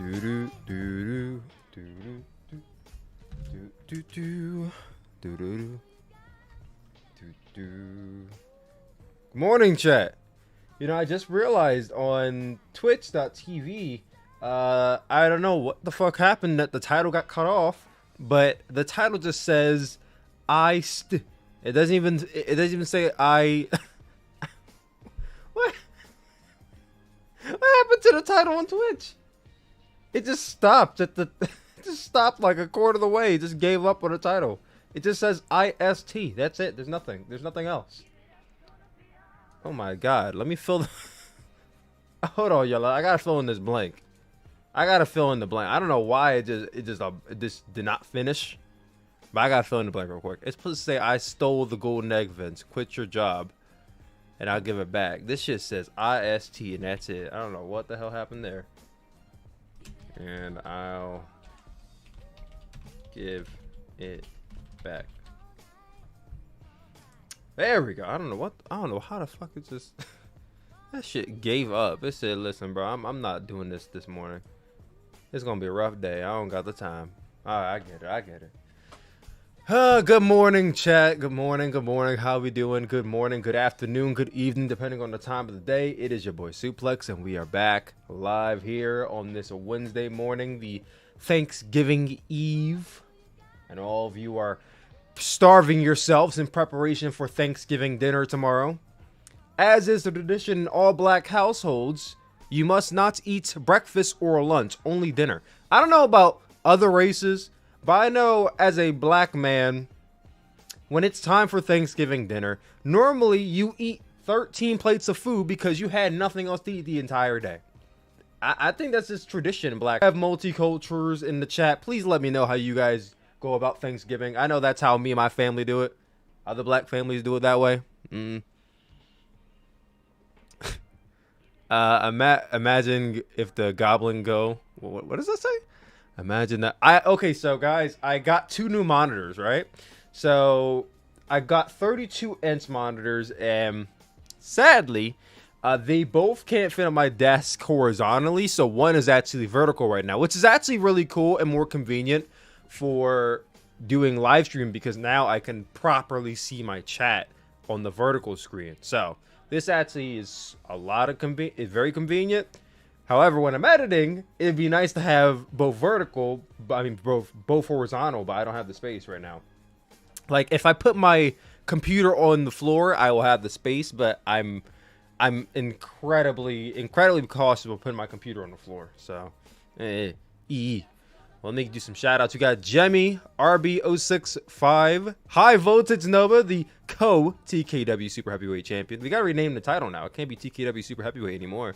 Do do do do do do do do do. Good morning, chat. You know, I just realized on Twitch.tv, I don't know what the fuck happened that the title got cut off, but the title just says It doesn't even say I. What? What happened to the title on Twitch? It just stopped at the. It just stopped like a quarter of the way. It just gave up on the title. It just says IST. That's it. There's nothing. There's nothing else. Oh my god. Let me fill the. Hold on, y'all. I gotta fill in this blank. I gotta fill in the blank. I don't know why it just did not finish. But I gotta fill in the blank real quick. It's supposed to say I stole the golden egg, Vince. Quit your job, and I'll give it back. This shit says IST, and that's it. I don't know what the hell happened there. And I'll give it back. There we go. I don't know how the fuck it just that shit gave up. It said, "Listen, bro, I'm not doing this morning. It's gonna be a rough day. I don't got the time." All right, I get it. Good morning, chat. Good morning. How we doing? Good morning, good afternoon, good evening, depending on the time of the day. It is your boy Suplex, and we are back live here on this Wednesday morning, the Thanksgiving Eve. And all of you are starving yourselves in preparation for Thanksgiving dinner tomorrow. As is the tradition in all black households, you must not eat breakfast or lunch, only dinner. I don't know about other races, but I know as a black man, when it's time for Thanksgiving dinner, normally you eat 13 plates of food because you had nothing else to eat the entire day. I think that's just tradition in black. I have multicultures in the chat. Please let me know how you guys go about Thanksgiving. I know that's how me and my family do it. Other black families do it that way. Imagine if the goblin go. What does that say? Imagine that. Okay, so guys, I got 2 new monitors, right? So I got 32-inch monitors, and sadly, they both can't fit on my desk horizontally. So one is actually vertical right now, which is actually really cool and more convenient for doing live stream because now I can properly see my chat on the vertical screen. So this actually is it's very convenient. However, when I'm editing, it'd be nice to have both vertical, both horizontal, but I don't have the space right now. Like if I put my computer on the floor, I will have the space, but I'm incredibly cautious of putting my computer on the floor. So, Well, let me do some shout outs. We got Jemmy, RB065, High Voltage Nova, the TKW Super Heavyweight Champion. We got to rename the title now. It can't be TKW Super Heavyweight anymore.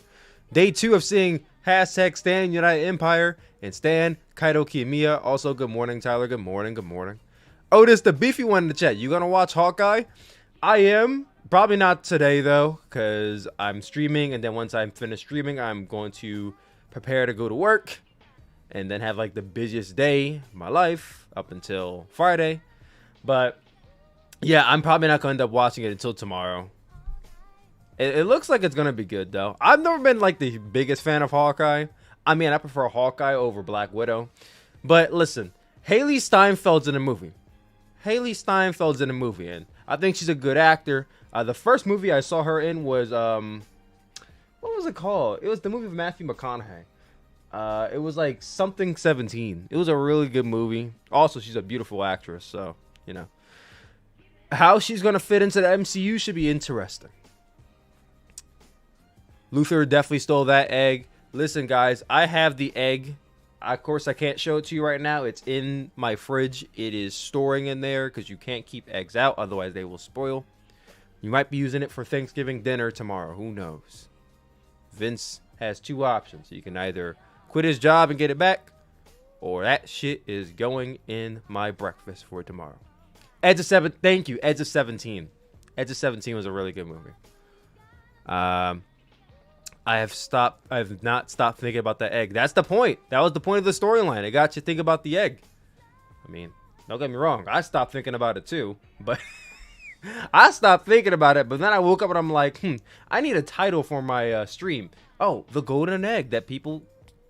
Day 2 of seeing hashtag Stan United Empire and Stan Kaido Kiyomiya. Also, good morning, Tyler. Good morning. Otis, the beefy one in the chat. You gonna watch Hawkeye? I am. Probably not today though, because I'm streaming, and then once I'm finished streaming, I'm going to prepare to go to work, and then have like the busiest day of my life up until Friday. But yeah, I'm probably not gonna end up watching it until tomorrow. It looks like it's gonna be good though. I've never been like the biggest fan of Hawkeye. I mean, I prefer Hawkeye over Black Widow. But listen, Haley Steinfeld's in the movie. And I think she's a good actor. The first movie I saw her in was what was it called? It was the movie with Matthew McConaughey. It was like something 17. It was a really good movie. Also, she's a beautiful actress, so you know how she's gonna fit into the MCU should be interesting. Luther definitely stole that egg. Listen, guys, I have the egg. Of course, I can't show it to you right now. It's in my fridge. It is storing in there because you can't keep eggs out. Otherwise, they will spoil. You might be using it for Thanksgiving dinner tomorrow. Who knows? Vince has 2 options. You can either quit his job and get it back, or that shit is going in my breakfast for tomorrow. Edge of 7. Thank you. Edge of 17. Edge of 17 was a really good movie. I have not stopped thinking about that egg. That's the point. That was the point of the storyline. It got you to think about the egg. I mean, don't get me wrong. I stopped thinking about it too, but I stopped thinking about it. But then I woke up and I'm like, I need a title for my stream. Oh, the golden egg that people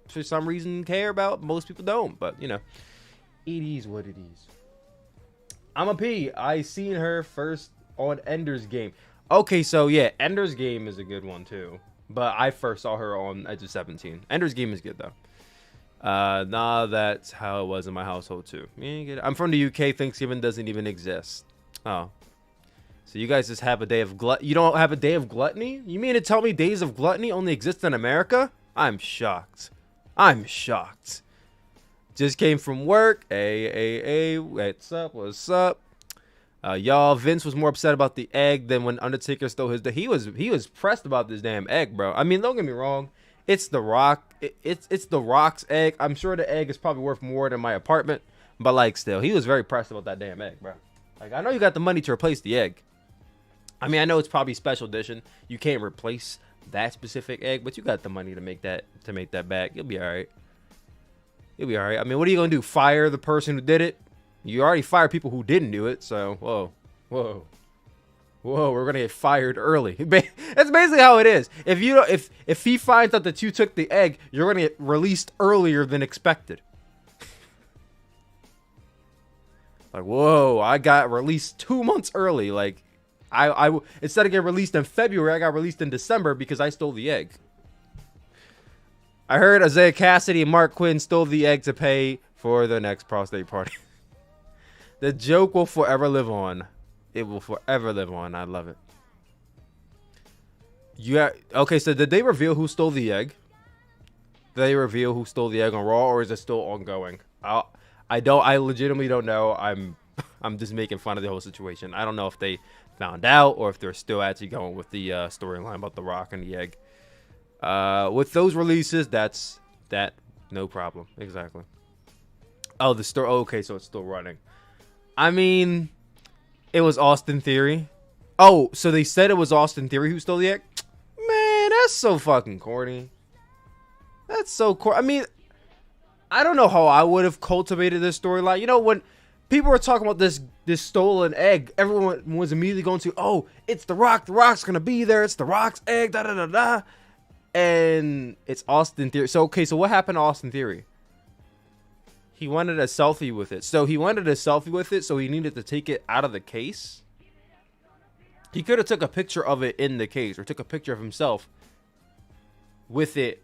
for some reason care about. Most people don't, but you know, it is what it is. I'm a P. I seen her first on Ender's Game. Okay, so yeah, Ender's Game is a good one too. But I first saw her on Edge of 17. Ender's Game is good though. Nah, that's how it was in my household too. I'm from the UK. Thanksgiving doesn't even exist. Oh, so you guys just have a day of You don't have a day of gluttony? You mean to tell me days of gluttony only exist in America? I'm shocked. I'm shocked. Just came from work. Hey, what's up? What's up? Y'all, Vince was more upset about the egg than when Undertaker stole his. He was pressed about this damn egg, bro. I mean, don't get me wrong. It's The Rock. It's The Rock's egg. I'm sure the egg is probably worth more than my apartment, but like, still, he was very pressed about that damn egg, bro. Like, I know you got the money to replace the egg. I mean, I know it's probably special edition. You can't replace that specific egg, but you got the money to make that back. You'll be all right. You'll be all right. I mean, what are you gonna do? Fire the person who did it? You already fired people who didn't do it, so whoa, we're gonna get fired early. That's basically how it is. If he finds out that you took the egg, you're gonna get released earlier than expected. Like, whoa, I got released 2 months early. Like, I instead of getting released in February, I got released in December because I stole the egg. I heard Isaiah Cassidy and Mark Quinn stole the egg to pay for the next prostate party. The joke will forever live on. It will forever live on. I love it. Okay, so did they reveal who stole the egg? Did they reveal who stole the egg on Raw, or is it still ongoing? I legitimately don't know. I'm just making fun of the whole situation. I don't know if they found out or if they're still actually going with the storyline about The Rock and the egg. With those releases, that's no problem. Exactly. Oh, the story. Oh, okay, so it's still running. I mean, it was Austin Theory. Oh, so they said it was Austin Theory who stole the egg? Man, that's so fucking corny. That's so corny. I mean, I don't know how I would have cultivated this storyline. You know, when people were talking about this stolen egg, everyone was immediately going to, oh, it's The Rock. The Rock's going to be there. It's The Rock's egg, da-da-da-da. And it's Austin Theory. So, okay, so what happened to Austin Theory? He wanted a selfie with it. So he needed to take it out of the case. He could have took a picture of it in the case, or took a picture of himself with it.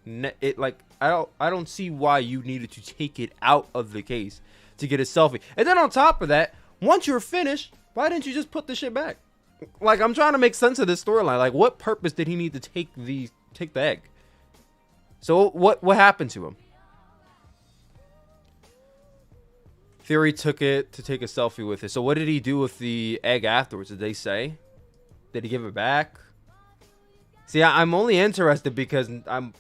Like, I don't see why you needed to take it out of the case to get a selfie. And then on top of that, once you're finished, why didn't you just put the shit back? Like, I'm trying to make sense of this storyline. Like, what purpose did he need to take the egg? So what happened to him? Theory took it to take a selfie with it. So what did he do with the egg afterwards? Did they say? Did he give it back? See, I'm only interested because I'm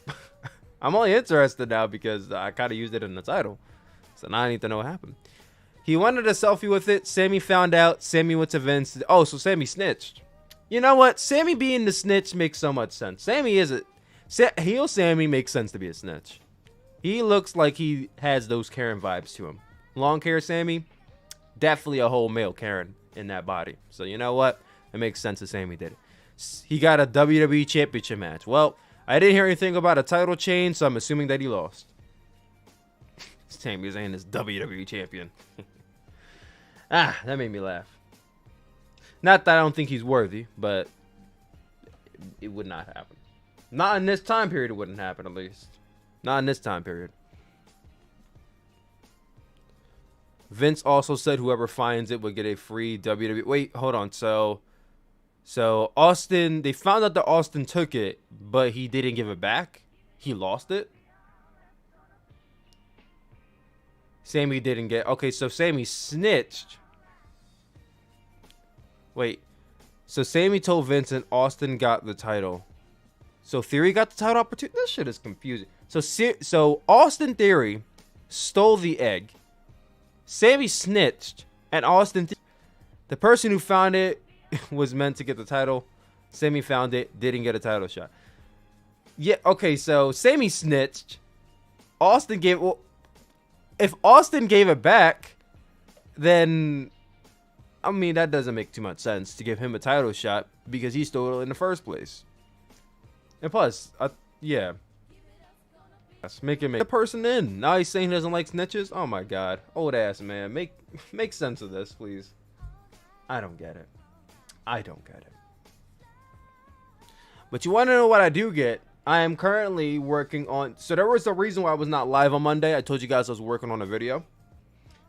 only interested now because I kind of used it in the title. So now I need to know what happened. He wanted a selfie with it. Sammy found out. Sammy went to Vince. Oh, so Sammy snitched. You know what? Sammy being the snitch makes so much sense. Sammy is a heel. Sammy makes sense to be a snitch. He looks like he has those Karen vibes to him. Long hair Sammy, definitely a whole male Karen in that body. So you know what? It makes sense that Sammy did it. He got a WWE Championship match. Well, I didn't hear anything about a title change, so I'm assuming that he lost. Sami Zayn is WWE Champion. That made me laugh. Not that I don't think he's worthy, but it would not happen. Not in this time period, it wouldn't happen, at least. Not in this time period. Vince also said whoever finds it would get a free WWE. Wait, hold on. So Austin, they found out that Austin took it, but he didn't give it back. He lost it. Sammy didn't get. Okay, so Sammy snitched. Wait. So Sammy told Vince and Austin got the title. So Theory got the title opportunity. This shit is confusing. So Austin Theory stole the egg. Sammy snitched, and Austin, the person who found it, was meant to get the title. Sammy found it, didn't get a title shot. Yeah, okay, so Sammy snitched. Austin gave. Well, if Austin gave it back, then I mean that doesn't make too much sense to give him a title shot because he stole it in the first place. And plus, yeah. Make the person in. Now he's saying he doesn't like snitches. Oh my god, old ass man. Make sense of this, please. I don't get it. I don't get it. But you want to know what I do get? I am currently working on. So there was a reason why I was not live on Monday. I told you guys I was working on a video.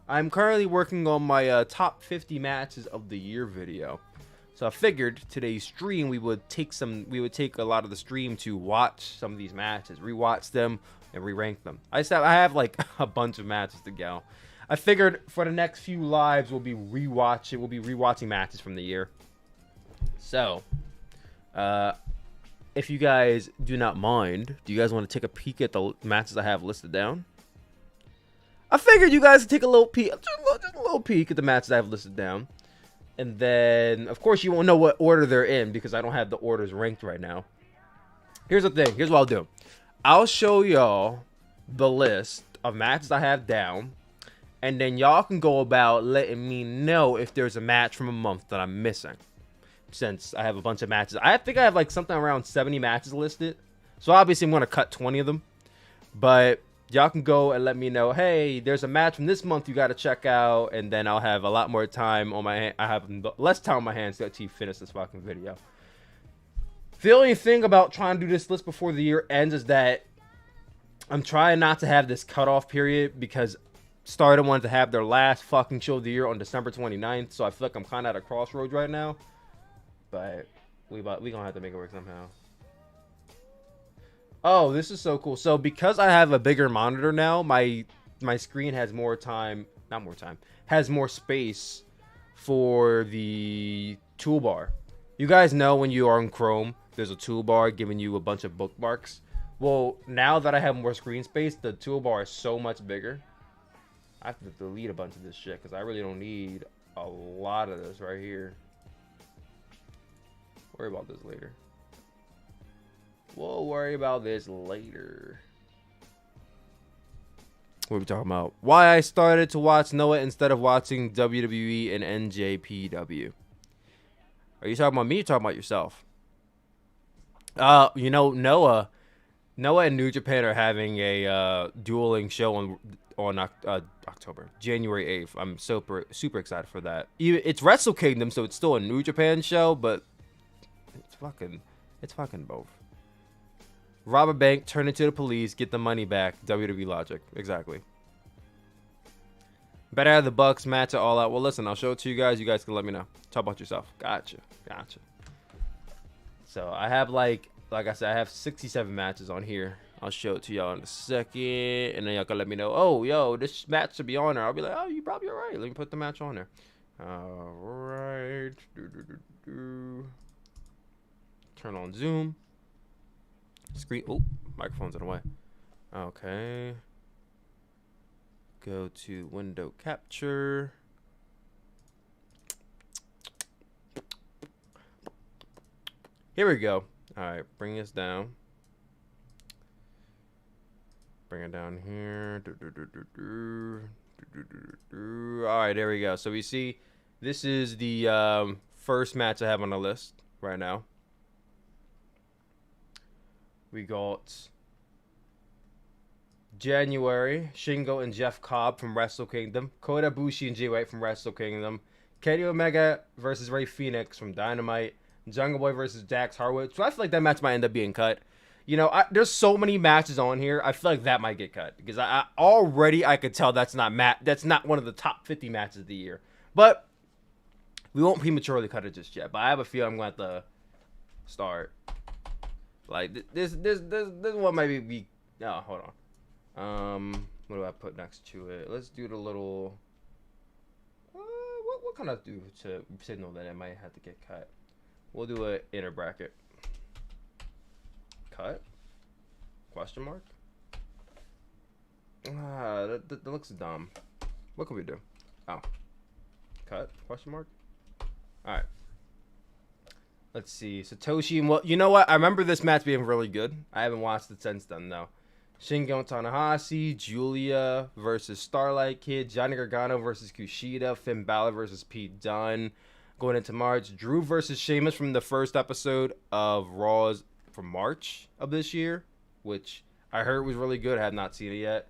I'm currently working on my top 50 matches of the year video. So I figured today's stream we would take a lot of the stream to watch some of these matches, rewatch them, and re-rank them. I have like a bunch of matches to go. I figured for the next few lives we'll be rewatching matches from the year. So, if you guys do not mind, do you guys want to take a peek at the matches I have listed down? I figured you guys would take a little peek, just a little peek at the matches I have listed down. And then, of course, you won't know what order they're in because I don't have the orders ranked right now. Here's the thing. Here's what I'll do. I'll show y'all the list of matches I have down. And then y'all can go about letting me know if there's a match from a month that I'm missing. Since I have a bunch of matches. I think I have like something around 70 matches listed. So obviously I'm going to cut 20 of them. But y'all can go and let me know, hey, there's a match from this month you got to check out. And then I'll have a lot more time on my hand. I have less time on my hands to actually finish this fucking video. The only thing about trying to do this list before the year ends is that I'm trying not to have this cutoff period because Stardom wanted to have their last fucking show of the year on December 29th. So I feel like I'm kind of at a crossroads right now. But we gonna have to make it work somehow. Oh, this is so cool. So because I have a bigger monitor now, my screen has more time, has more space for the toolbar. You guys know when you are in Chrome, there's a toolbar giving you a bunch of bookmarks. Well, now that I have more screen space, the toolbar is so much bigger. I have to delete a bunch of this shit because I really don't need a lot of this right here. Worry about this later. We'll worry about this later. What are we talking about? Why I started to watch Noah instead of watching WWE and NJPW. Are you talking about me or talking about yourself? You know, Noah and New Japan are having a dueling show on January 8th. I'm super excited for that. It's Wrestle Kingdom, so it's still a New Japan show, but it's fucking both. Rob a bank, turn it to the police, get the money back. WWE logic. Exactly. Better have the Bucks match it all out. Well, listen, I'll show it to you guys. You guys can let me know. Talk about yourself. Gotcha. So I have like I said, I have 67 matches on here. I'll show it to y'all in a second, and then y'all can let me know. Oh, yo, this match should be on there. I'll be like, oh, you probably right. Let me put the match on there. All right. Turn on Zoom. Screen. Oh, microphone's in the way. Okay. Go to window capture. Here we go. All right, bring this down. Bring it down here. All right, there we go. So we see this is the first match I have on the list right now. We got January, Shingo and Jeff Cobb from Wrestle Kingdom. Kota Ibushi and Jay White from Wrestle Kingdom. Kenny Omega versus Rey Fenix from Dynamite. Jungle Boy versus Dax Harwood. So I feel like that match might end up being cut. You know, there's so many matches on here. I feel like that might get cut because I could tell that's not one of the top 50 matches of the year. But we won't prematurely cut it just yet. But I have a feeling I'm going to have to start. Like this one might be. No, hold on. What do I put next to it? Let's do the little. What can I do to signal that it might have to get cut? We'll do an inner bracket. Cut? Question mark? That looks dumb. What can we do? Oh, cut? Question mark? All right. Let's see. Satoshi. Well, you know what? I remember this match being really good. I haven't watched it since then, though. Shingo Tanahashi, Julia versus Starlight Kid, Johnny Gargano versus Kushida, Finn Balor versus Pete Dunne. Going into March, Drew versus Sheamus from the first episode of Raw's from March of this year, which I heard it was really good. I have not seen it yet.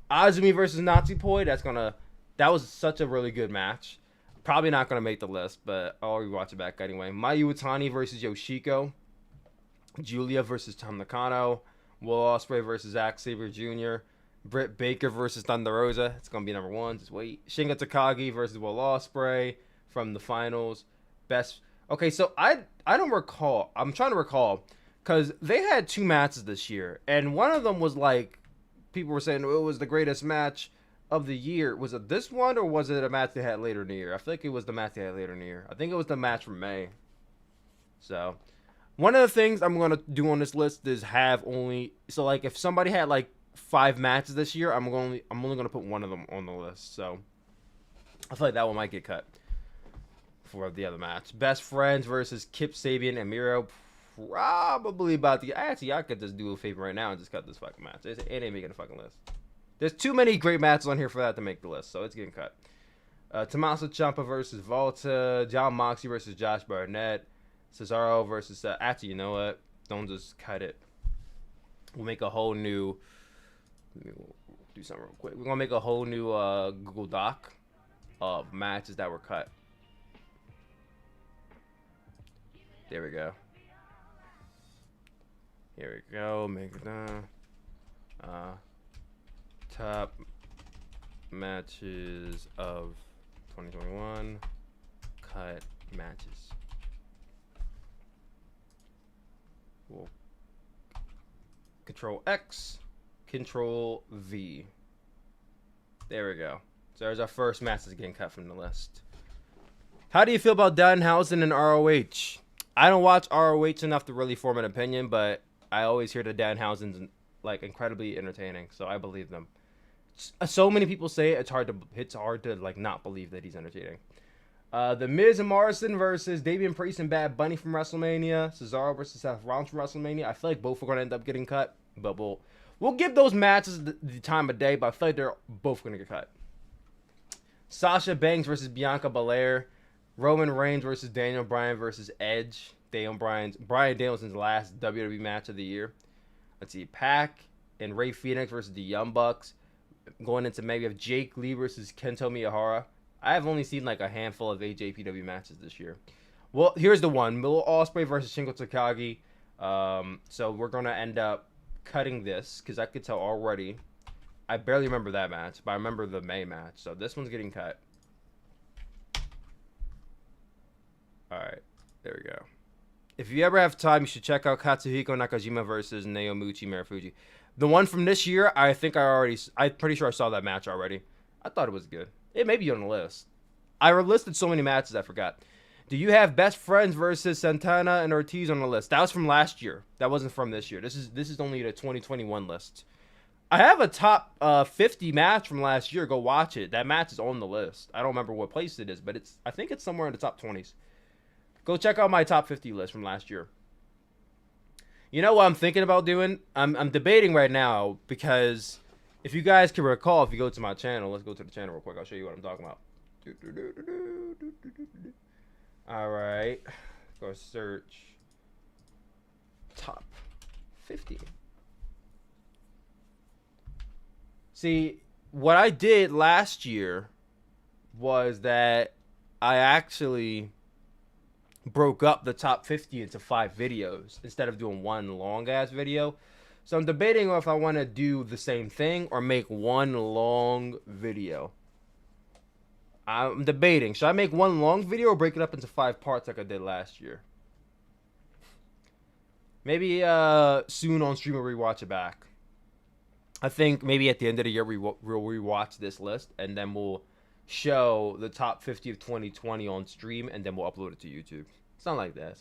Azumi versus Natsupoi. That was such a really good match. Probably not gonna make the list, but I'll rewatch it back anyway. Mayu Iwatani versus Yoshiko. Julia versus Tam Nakano. Will Ospreay versus Zack Sabre Jr. Britt Baker versus Thunder Rosa. It's gonna be number 1. Just wait. Shingo Takagi versus Will Ospreay from the finals. Okay, so I don't recall. I'm trying to recall because they had 2 matches this year, and one of them was like people were saying it was the greatest match of the year. Was it this one or was it a match they had later in the year? I feel like it was the match they had later in the year. I think it was the match from May. So one of the things I'm gonna do on this list is have only like if somebody had like 5 matches this year, I'm only gonna put one of them on the list. So I feel like that one might get cut for the other match. Best Friends versus Kip Sabian and Miro. Probably about the actually I could just do a favor right now and just cut this fucking match. It ain't making a fucking list. There's too many great matches on here for that to make the list, so it's getting cut. Tommaso Ciampa versus Volta. John Moxley versus Josh Barnett. Cesaro versus actually, you know what? Don't just cut it. We'll make a whole new. We'll do something real quick. We're gonna make a whole new Google Doc of matches that were cut. There we go. Here we go. Make it done. Top matches of 2021. Cut matches. We'll Control X, Control V. There we go. So there's our first match that's getting cut from the list. How do you feel about Danhausen and ROH? I don't watch ROH enough to really form an opinion, but I always hear the Danhausen's like incredibly entertaining, so I believe them. So many people say it, it's hard to like not believe that he's entertaining. The Miz and Morrison versus Damian Priest and Bad Bunny from WrestleMania. Cesaro versus Seth Rollins from WrestleMania. I feel like both are going to end up getting cut, but we'll give those matches the time of day, but I feel like they're both going to get cut. Sasha Banks versus Bianca Belair. Roman Reigns versus Daniel Bryan versus Edge. Bryan Danielson's last WWE match of the year. Let's see. Pac and Rey Fenix versus the Young Bucks. Going into maybe have Jake Lee versus Kento Miyahara. I have only seen like a handful of AJPW matches this year. Well, here's the one. Will Ospreay versus Shingo Takagi. So we're going to end up cutting this because I could tell already. I barely remember that match, but I remember the May match. So this one's getting cut. All right. There we go. If you ever have time, you should check out Katsuhiko Nakajima versus Naomichi Marufuji. The one from this year, I'm pretty sure I saw that match already. I thought it was good. It may be on the list. I listed so many matches I forgot. Do you have Best Friends versus Santana and Ortiz on the list? That was from last year. That wasn't from this year. This is only the 2021 list. I have a top 50 match from last year. Go watch it. That match is on the list. I don't remember what place it is, but I think it's somewhere in the top 20s. Go check out my top 50 list from last year. You know what I'm thinking about doing? I'm debating right now because if you guys can recall, if you go to my channel, let's go to the channel real quick. I'll show you what I'm talking about. All right. Go search top 50. See, what I did last year was that I actually broke up the top 50 into 5 videos instead of doing one long ass video. So I'm debating if I want to do the same thing or make one long video. I'm debating. Should I make one long video or break it up into 5 parts like I did last year? Maybe soon on stream we'll rewatch it back. I think maybe at the end of the year we'll rewatch this list and then we'll show the top 50 of 2020 on stream and then we'll upload it to YouTube. Sound like that.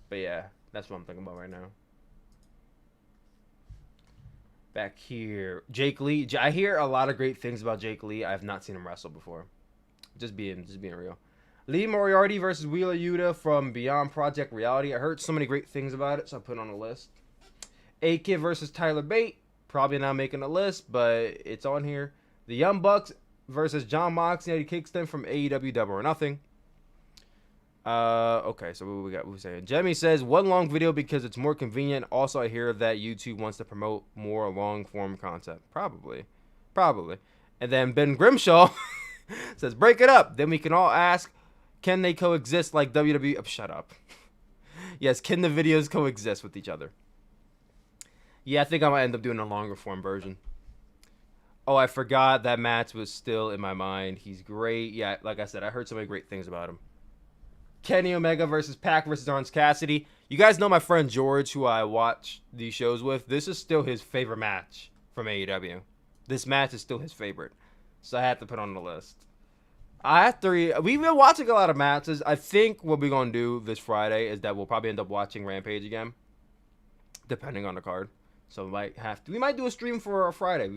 But yeah, that's what I'm thinking about right now. Back here, Jake Lee. I hear a lot of great things about Jake Lee. I have not seen him wrestle before. Just being real. Lee Moriarty versus Wheeler Yuta from Beyond Project Reality. I heard so many great things about it, so I put it on a list. A-Kid versus Tyler Bate. Probably not making a list, but it's on here. The Young Bucks versus John Moxley and Eddie Kingston from AEW Double or Nothing. Okay, so what we got? What we saying? Jemmy says one long video because it's more convenient. Also, I hear that YouTube wants to promote more long form content. Probably. And then Ben Grimshaw says break it up. Then we can all ask, can they coexist like WWE? Oh, shut up. Yes, can the videos coexist with each other? Yeah, I think I might end up doing a longer form version. Oh, I forgot that match was still in my mind. He's great. Yeah, like I said, I heard so many great things about him. Kenny Omega versus Pac versus Orange Cassidy. You guys know my friend George, who I watch these shows with. This is still his favorite match from AEW. This match is still his favorite. So I had to put on the list. We've been watching a lot of matches. I think what we're going to do this Friday is that we'll probably end up watching Rampage again. Depending on the card. So we might do a stream for Friday.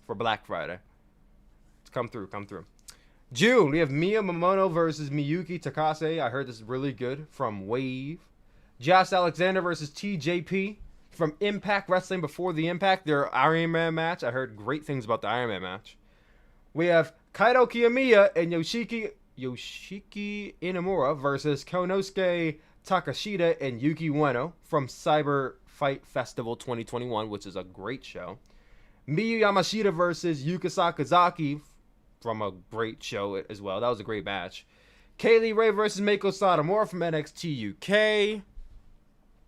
For Black Friday. It's come through. June, we have Mia Momono versus Miyuki Takase. I heard this is really good from Wave. Josh Alexander versus TJP from Impact Wrestling before the Impact. Their Iron Man match. I heard great things about the Iron Man match. We have Kaito Kiyomiya and Yoshiki Inamura versus Konosuke Takashita and Yuki Ueno from Cyber Fight Festival 2021, which is a great show. Miyu Yamashita versus Yuka Sakazaki from a great show as well. That was a great match. Kaylee Ray versus Meiko Satomura from NXT UK.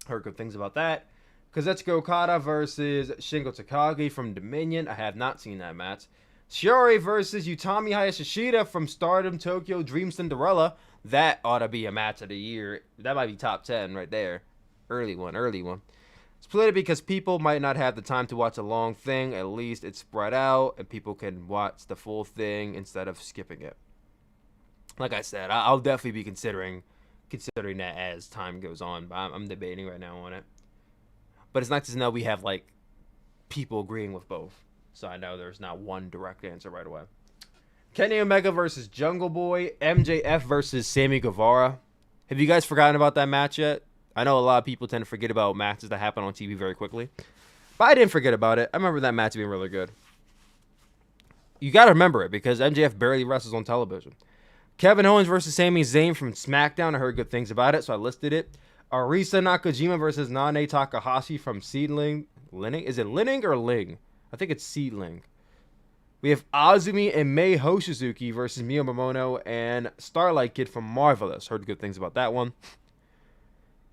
Heard good things about that. Kazuchika Okada versus Shingo Takagi from Dominion. I have not seen that match. Shiori versus Utami Hayashishita from Stardom Tokyo Dream Cinderella. That ought to be a match of the year. That might be top 10 right there. Early one. Split it because people might not have the time to watch a long thing. At least it's spread out and people can watch the full thing instead of skipping it. Like I said, I'll definitely be considering that as time goes on. But I'm debating right now on it. But it's nice to know we have like people agreeing with both. So I know there's not one direct answer right away. Kenny Omega versus Jungle Boy. MJF versus Sammy Guevara. Have you guys forgotten about that match yet? I know a lot of people tend to forget about matches that happen on TV very quickly. But I didn't forget about it. I remember that match being really good. You got to remember it because MJF barely wrestles on television. Kevin Owens versus Sami Zayn from SmackDown. I heard good things about it, so I listed it. Arisa Nakajima versus Nane Takahashi from Seedling. Is it Linning or Ling? I think it's Seedling. We have Azumi and Mei Hoshizuki versus Mio Momono and Starlight Kid from Marvelous. Heard good things about that one.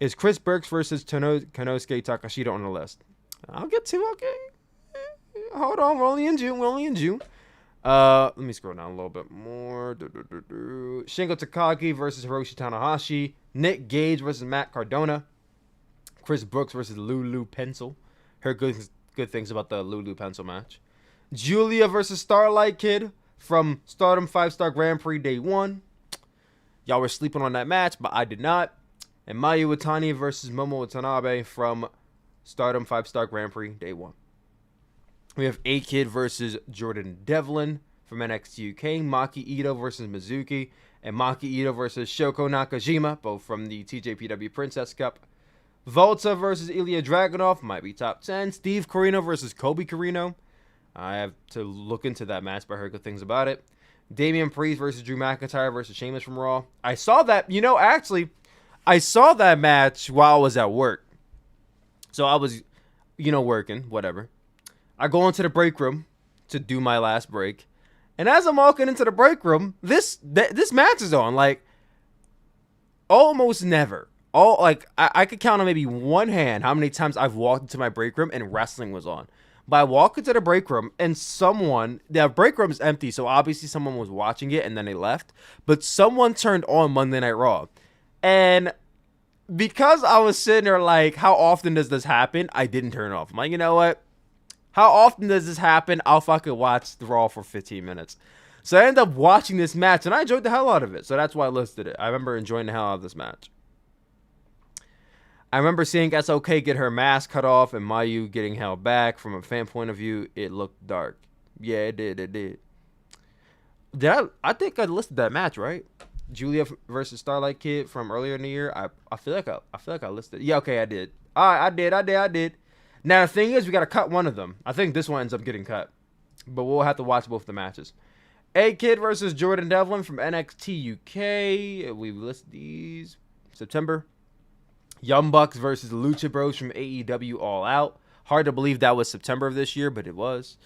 Is Chris Burks versus Konosuke Takashita on the list? I'll get to it, okay. Hold on, we're only in June. Let me scroll down a little bit more. Shingo Takagi versus Hiroshi Tanahashi. Nick Gage versus Matt Cardona. Chris Brooks versus Lulu Pencil. Heard good things about the Lulu Pencil match. Julia versus Starlight Kid from Stardom 5-Star Grand Prix Day 1. Y'all were sleeping on that match, but I did not. And Mayu Watani versus Momo Watanabe from Stardom 5-Star Grand Prix Day 1. We have A-Kid versus Jordan Devlin from NXT UK. Maki Ito versus Mizuki. And Maki Ito versus Shoko Nakajima, both from the TJPW Princess Cup. Volta versus Ilya Dragunov, might be top 10. Steve Corino versus Kobe Corino. I have to look into that match, but I heard good things about it. Damian Priest versus Drew McIntyre versus Sheamus from Raw. I saw that, I saw that match while I was at work. So I was, working, whatever. I go into the break room to do my last break. And as I'm walking into the break room, this match is on. Like, almost never. I could count on maybe one hand how many times I've walked into my break room and wrestling was on. But I walk into the break room and the break room is empty, so obviously someone was watching it and then they left. But someone turned on Monday Night Raw. And because I was sitting there like, how often does this happen? I didn't turn it off. I'm like, you know what? How often does this happen? I'll fucking watch the Raw for 15 minutes. So I ended up watching this match, and I enjoyed the hell out of it. So that's why I listed it. I remember enjoying the hell out of this match. I remember seeing SOK get her mask cut off and Mayu getting held back. From a fan point of view, it looked dark. Yeah, it did. I think I listed that match, right? Julia versus Starlight Kid from earlier in the year. I feel like I listed it. Yeah, okay, I did. All right, I did. Now, the thing is, we got to cut one of them. I think this one ends up getting cut. But we'll have to watch both the matches. A-Kid versus Jordan Devlin from NXT UK. We list these. September. Young Bucks versus Lucha Bros from AEW All Out. Hard to believe that was September of this year, but it was.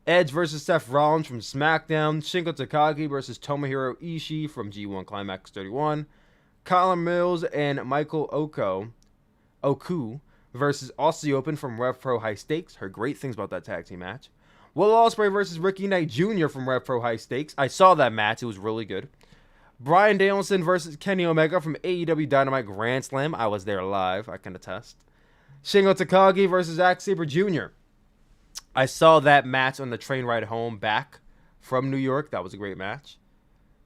Edge versus Seth Rollins from SmackDown. Shingo Takagi versus Tomohiro Ishii from G1 Climax 31. Colin Mills and Michael Oku versus Aussie Open from Rev Pro High Stakes. Heard great things about that tag team match. Will Ospreay versus Ricky Knight Jr. from Rev Pro High Stakes. I saw that match. It was really good. Bryan Danielson versus Kenny Omega from AEW Dynamite Grand Slam. I was there live. I can attest. Shingo Takagi versus Zack Sabre Jr. I saw that match on the train ride home back from New York. That was a great match.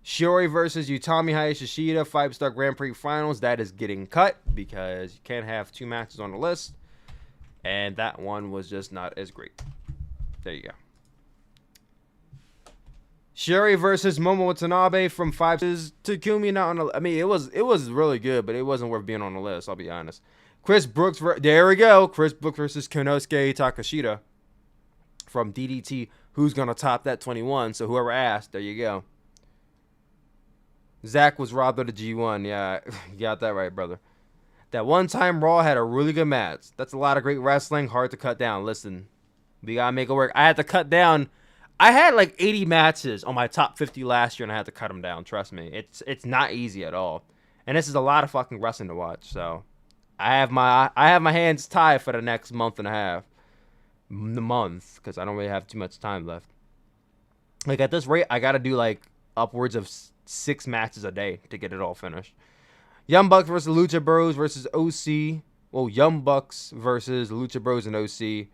Shiori versus Utami Hayashishida 5-star Grand Prix Finals. That is getting cut because you can't have 2 matches on the list. And that one was just not as great. There you go. Shiori versus Momo Watanabe from 5 Takumi not on the, I mean it was really good, but it wasn't worth being on the list, I'll be honest. Chris Brooks there we go. Chris Brooks versus Konosuke Takashita from DDT. Who's gonna top that 21? So whoever asked, there you go. Zach was robbed of the G1. Yeah, you got that right, brother. That one time Raw had a really good match. That's a lot of great wrestling, hard to cut down. Listen, we gotta make it work. I had to cut down. I had like 80 matches on my top 50 last year, and I had to cut them down. Trust me, it's not easy at all. And this is a lot of fucking wrestling to watch. So I have my hands tied for the next month and a half, because I don't really have too much time left. Like at this rate, I gotta do like upwards of 6 matches a day to get it all finished. Young Bucks versus Lucha Bros versus OC. Well, Young Bucks versus Lucha Bros and OC.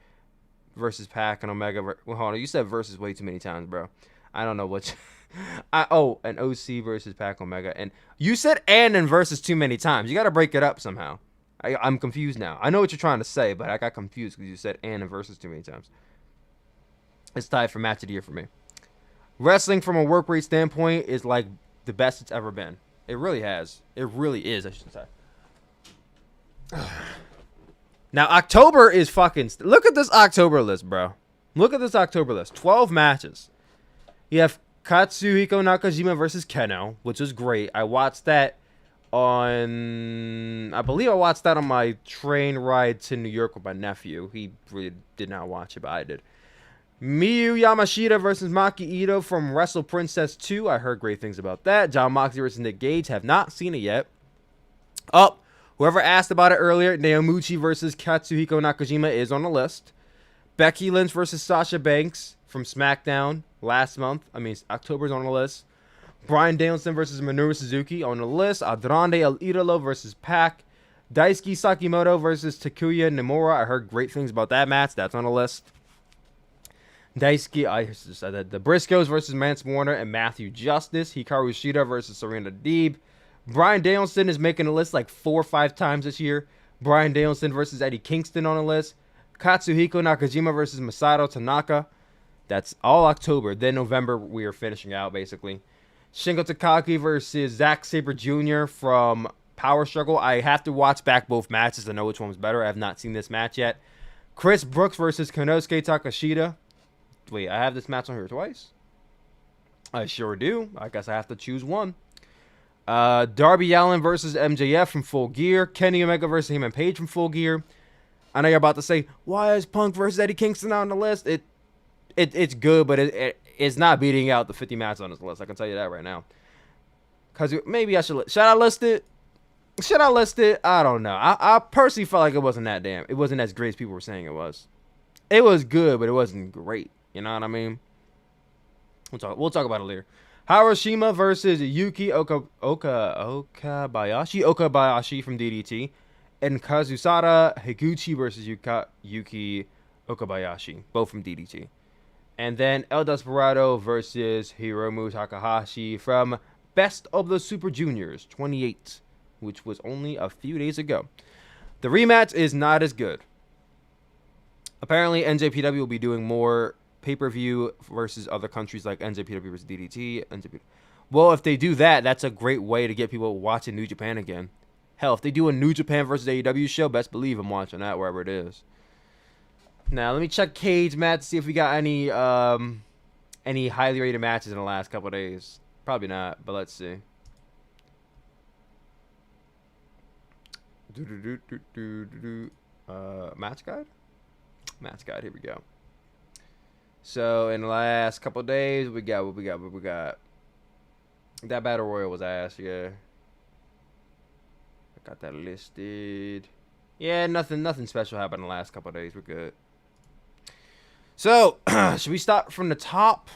Versus Pac and Omega. Well, hold on. You said versus way too many times, bro. I don't know what. And OC versus Pac Omega. And you said and versus too many times. You got to break it up somehow. I'm confused now. I know what you're trying to say, but I got confused because you said and versus too many times. It's tied for match of the year for me. Wrestling from a work rate standpoint is like the best it's ever been. It really has. It really is, I should say. Now, October is fucking... Look at this October list, bro. Look at this October list. 12 matches. You have Katsuhiko Nakajima versus Keno, which is great. I watched that on... I believe I watched that on my train ride to New York with my nephew. He really did not watch it, but I did. Miyu Yamashita versus Maki Ito from Wrestle Princess 2. I heard great things about that. John Moxley versus Nick Gage. Have not seen it yet. Oh, whoever asked about it earlier, Naomuchi versus Katsuhiko Nakajima is on the list. Becky Lynch versus Sasha Banks from SmackDown last month. I mean, October's on the list. Bryan Danielson versus Minoru Suzuki on the list. Andrade El Idolo versus Pac. Daisuke Sakimoto versus Takuya Nomura. I heard great things about that match. That's on the list. Daisuke, I just said that. The Briscoes versus Mance Warner and Matthew Justice. Hikaru Shida versus Serena Deeb. Bryan Danielson is making the list like 4 or 5 times this year. Bryan Danielson versus Eddie Kingston on the list. Katsuhiko Nakajima versus Masato Tanaka. That's all October. Then November, we are finishing out, basically. Shingo Takagi versus Zack Sabre Jr. from Power Struggle. I have to watch back both matches to know which one was better. I have not seen this match yet. Chris Brooks versus Konosuke Takashita. Wait, I have this match on here twice? I sure do. I guess I have to choose one. Darby Allin versus MJF from Full Gear. Kenny Omega versus Heyman Page from Full Gear. I know you're about to say, why is Punk versus Eddie Kingston on the list? It's good, but it's not beating out the 50 matches on this list. I can tell you that right now. Because maybe I should I list it? Should I list it? I don't know. I personally felt like it wasn't as great as people were saying it was. It was good, but it wasn't great. You know what I mean? We'll talk about it later. Hiroshima versus Yuki Okabayashi from DDT. And Kazusada Higuchi versus Yuki Okabayashi, both from DDT. And then El Desperado versus Hiromu Takahashi from Best of the Super Juniors 28, which was only a few days ago. The rematch is not as good. Apparently, NJPW will be doing more pay-per-view versus other countries like NJPW versus DDT. Well, if they do that, that's a great way to get people watching New Japan again. Hell, if they do a New Japan versus AEW show, best believe I'm watching that wherever it is. Now, let me check Cage Match to see if we got any any highly rated matches in the last couple of days. Probably not, but let's see. Match guide? Match guide, here we go. So in the last couple of days, what we got? That battle royal was ass, yeah. I got that listed. Yeah, nothing special happened in the last couple of days. We're good. So, should we start from the top?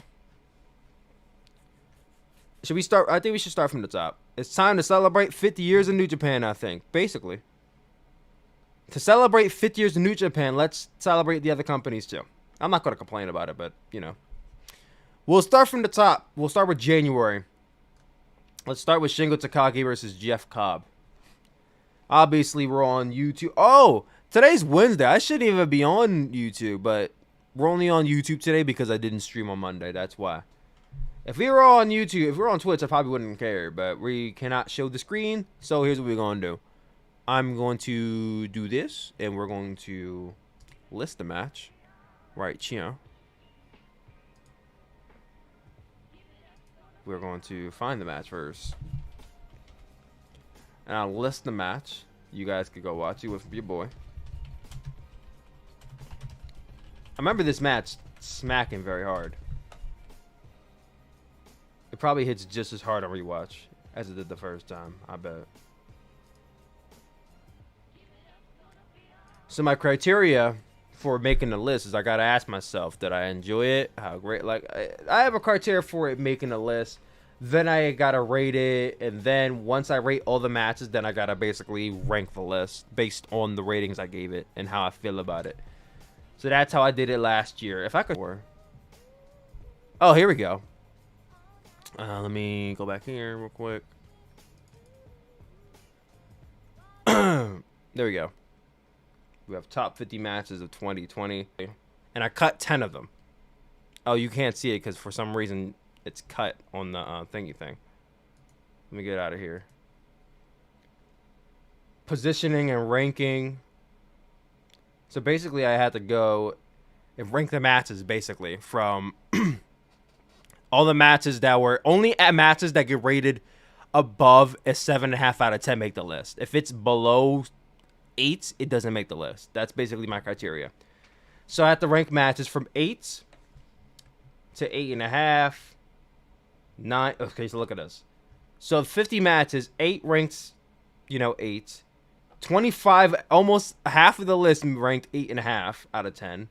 Should we start? I think we should start from the top. It's time to celebrate 50 years of New Japan, I think. Basically. To celebrate 50 years of New Japan, let's celebrate the other companies too. I'm not going to complain about it, but, you know. We'll start from the top. We'll start with January. Let's start with Shingo Takagi versus Jeff Cobb. Obviously, we're on YouTube. Oh, today's Wednesday. I shouldn't even be on YouTube, but we're only on YouTube today because I didn't stream on Monday. That's why. If we were on YouTube, if we were on Twitch, I probably wouldn't care, but we cannot show the screen, so here's what we're going to do. I'm going to do this, and we're going to list the match right here. We're going to find the match first. And I'll list the match. You guys could go watch it with your boy. I remember this match smacking very hard. It probably hits just as hard on rewatch as it did the first time, I bet. So my criteria for making the list is I gotta ask myself, did I enjoy it? How great? Like I have a criteria for it making a list. Then I gotta rate it, and then once I rate all the matches, then I gotta basically rank the list based on the ratings I gave it and how I feel about it. So that's how I did it last year. If I could, oh, here we go. Let me go back here real quick. There we go. We have top 50 matches of 2020. And I cut 10 of them. Oh, you can't see it because for some reason it's cut on the thingy thing. Let me get out of here. Positioning and ranking. So basically I had to go and rank the matches basically from all the matches that were only at matches that get rated above a 7.5 out of 10 make the list. If it's below 8, it doesn't make the list. That's basically my criteria. So I have to rank matches from 8 to 8.5, 9. Okay, so look at this. So 50 matches, 8 ranks, 8. 25, almost half of the list ranked 8.5 out of 10.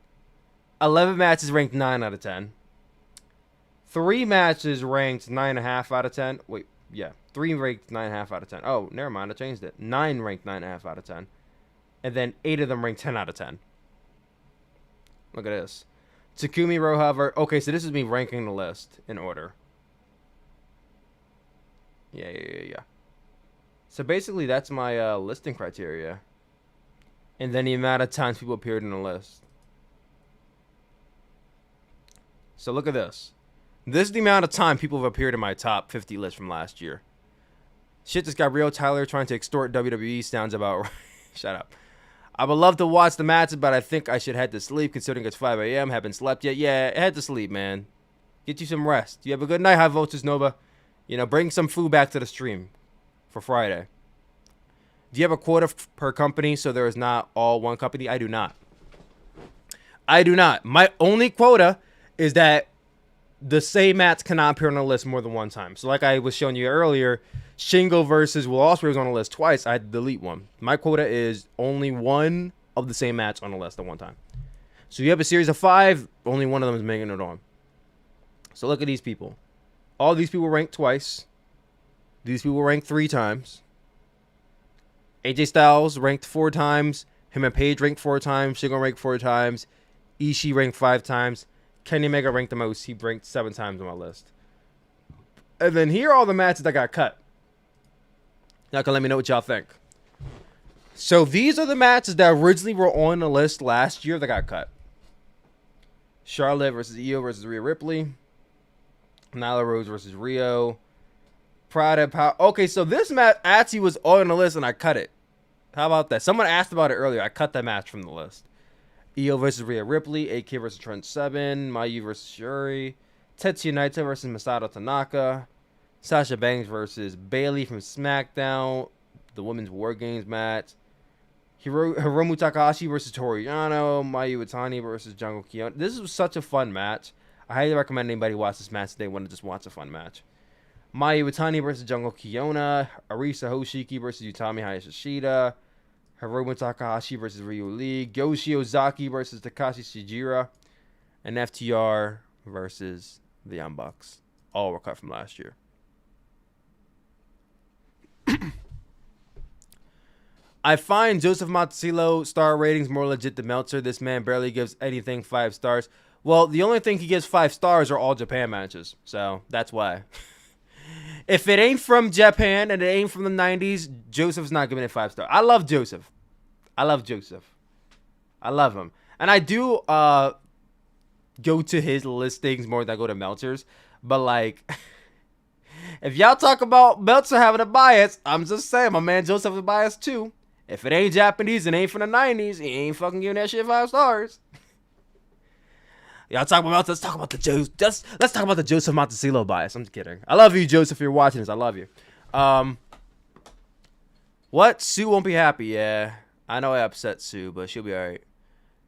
11 matches ranked 9 out of 10. 3 matches ranked 9.5 out of 10. Wait, yeah. 3 ranked 9.5 out of 10. Oh, never mind. I changed it. 9 ranked 9.5 out of 10. And then 8 of them ranked 10 out of 10. Look at this. Takumi Rohaver. Okay, so this is me ranking the list in order. Yeah. So basically, that's my listing criteria. And then the amount of times people appeared in the list. So look at this. This is the amount of time people have appeared in my top 50 list from last year. Shit just got real. Tyler trying to extort WWE sounds about right. Shut up. I would love to watch the matches, but I think I should head to sleep considering it's 5 a.m. Haven't slept yet. Yeah, head to sleep, man. Get you some rest. You have a good night, High Voltage Nova. Bring some food back to the stream for Friday. Do you have a quota per company so there is not all one company? I do not. My only quota is that the same match cannot appear on the list more than one time. So like I was showing you earlier, Shingo versus Will Ospreay was on the list twice. I had to delete one. My quota is only one of the same match on the list at one time. So you have a series of 5, only one of them is making it on. So look at these people. All these people ranked twice. These people ranked 3 times. AJ Styles ranked 4 times. Him and Paige ranked 4 times. Shingo ranked 4 times. Ishii ranked 5 times. Kenny Omega ranked the most. He ranked 7 times on my list. And then here are all the matches that got cut. Y'all can let me know what y'all think. So these are the matches that originally were on the list last year that got cut. Charlotte versus Io versus Rhea Ripley. Nyla Rose versus Rio. Pride and Power. Okay, so this match actually was on the list and I cut it. How about that? Someone asked about it earlier. I cut that match from the list. Io versus Rhea Ripley. AK versus Trent Seven. Mayu versus Shuri. Tetsuya Naito versus Masato Tanaka. Sasha Banks versus Bayley from SmackDown. The Women's War Games match. Hiromu Takahashi versus Toru Yano. Mayu Iwatani versus Jungle Kiyono. This was such a fun match. I highly recommend anybody watch this match if they want to just watch a fun match. Mayu Iwatani versus Jungle Kiyono. Arisa Hoshiki versus Utami Hayashishita. Hiromu Takahashi versus Ryu Lee. Yoshi Ozaki versus Takashi Shijira. And FTR versus the Young Bucks. All were cut from last year. I find Joseph Montecillo star ratings more legit than Meltzer. This man barely gives anything 5 stars. Well, the only thing he gives 5 stars are all Japan matches. So that's why. If it ain't from Japan and it ain't from the 90s, Joseph's not giving it 5 stars. I love Joseph. I love him. And I do go to his listings more than I go to Meltzer's. But like, if y'all talk about Meltzer having a bias, I'm just saying my man Joseph has a bias too. If it ain't Japanese and ain't from the 90s, he ain't fucking giving that shit 5 stars. Y'all talk about Meltzer. Let's talk about let's talk about the Joseph Montecillo bias. I'm just kidding. I love you, Joseph. If you're watching this, I love you. What? Sue won't be happy. Yeah, I know I upset Sue, but she'll be alright.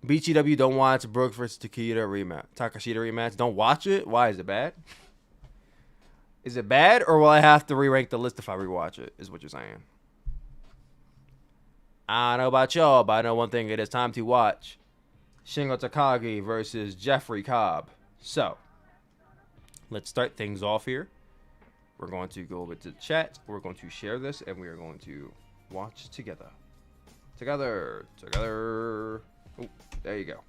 BTW, don't watch Brooks versus Takashita rematch. Don't watch it? Why? Is it bad? Is it bad, or will I have to re-rank the list if I rewatch it, is what you're saying? I don't know about y'all, but I know one thing. It is time to watch Shingo Takagi versus Jeffrey Cobb. So, let's start things off here. We're going to go over to the chat. We're going to share this, and we are going to watch together. Together. Oh, there you go.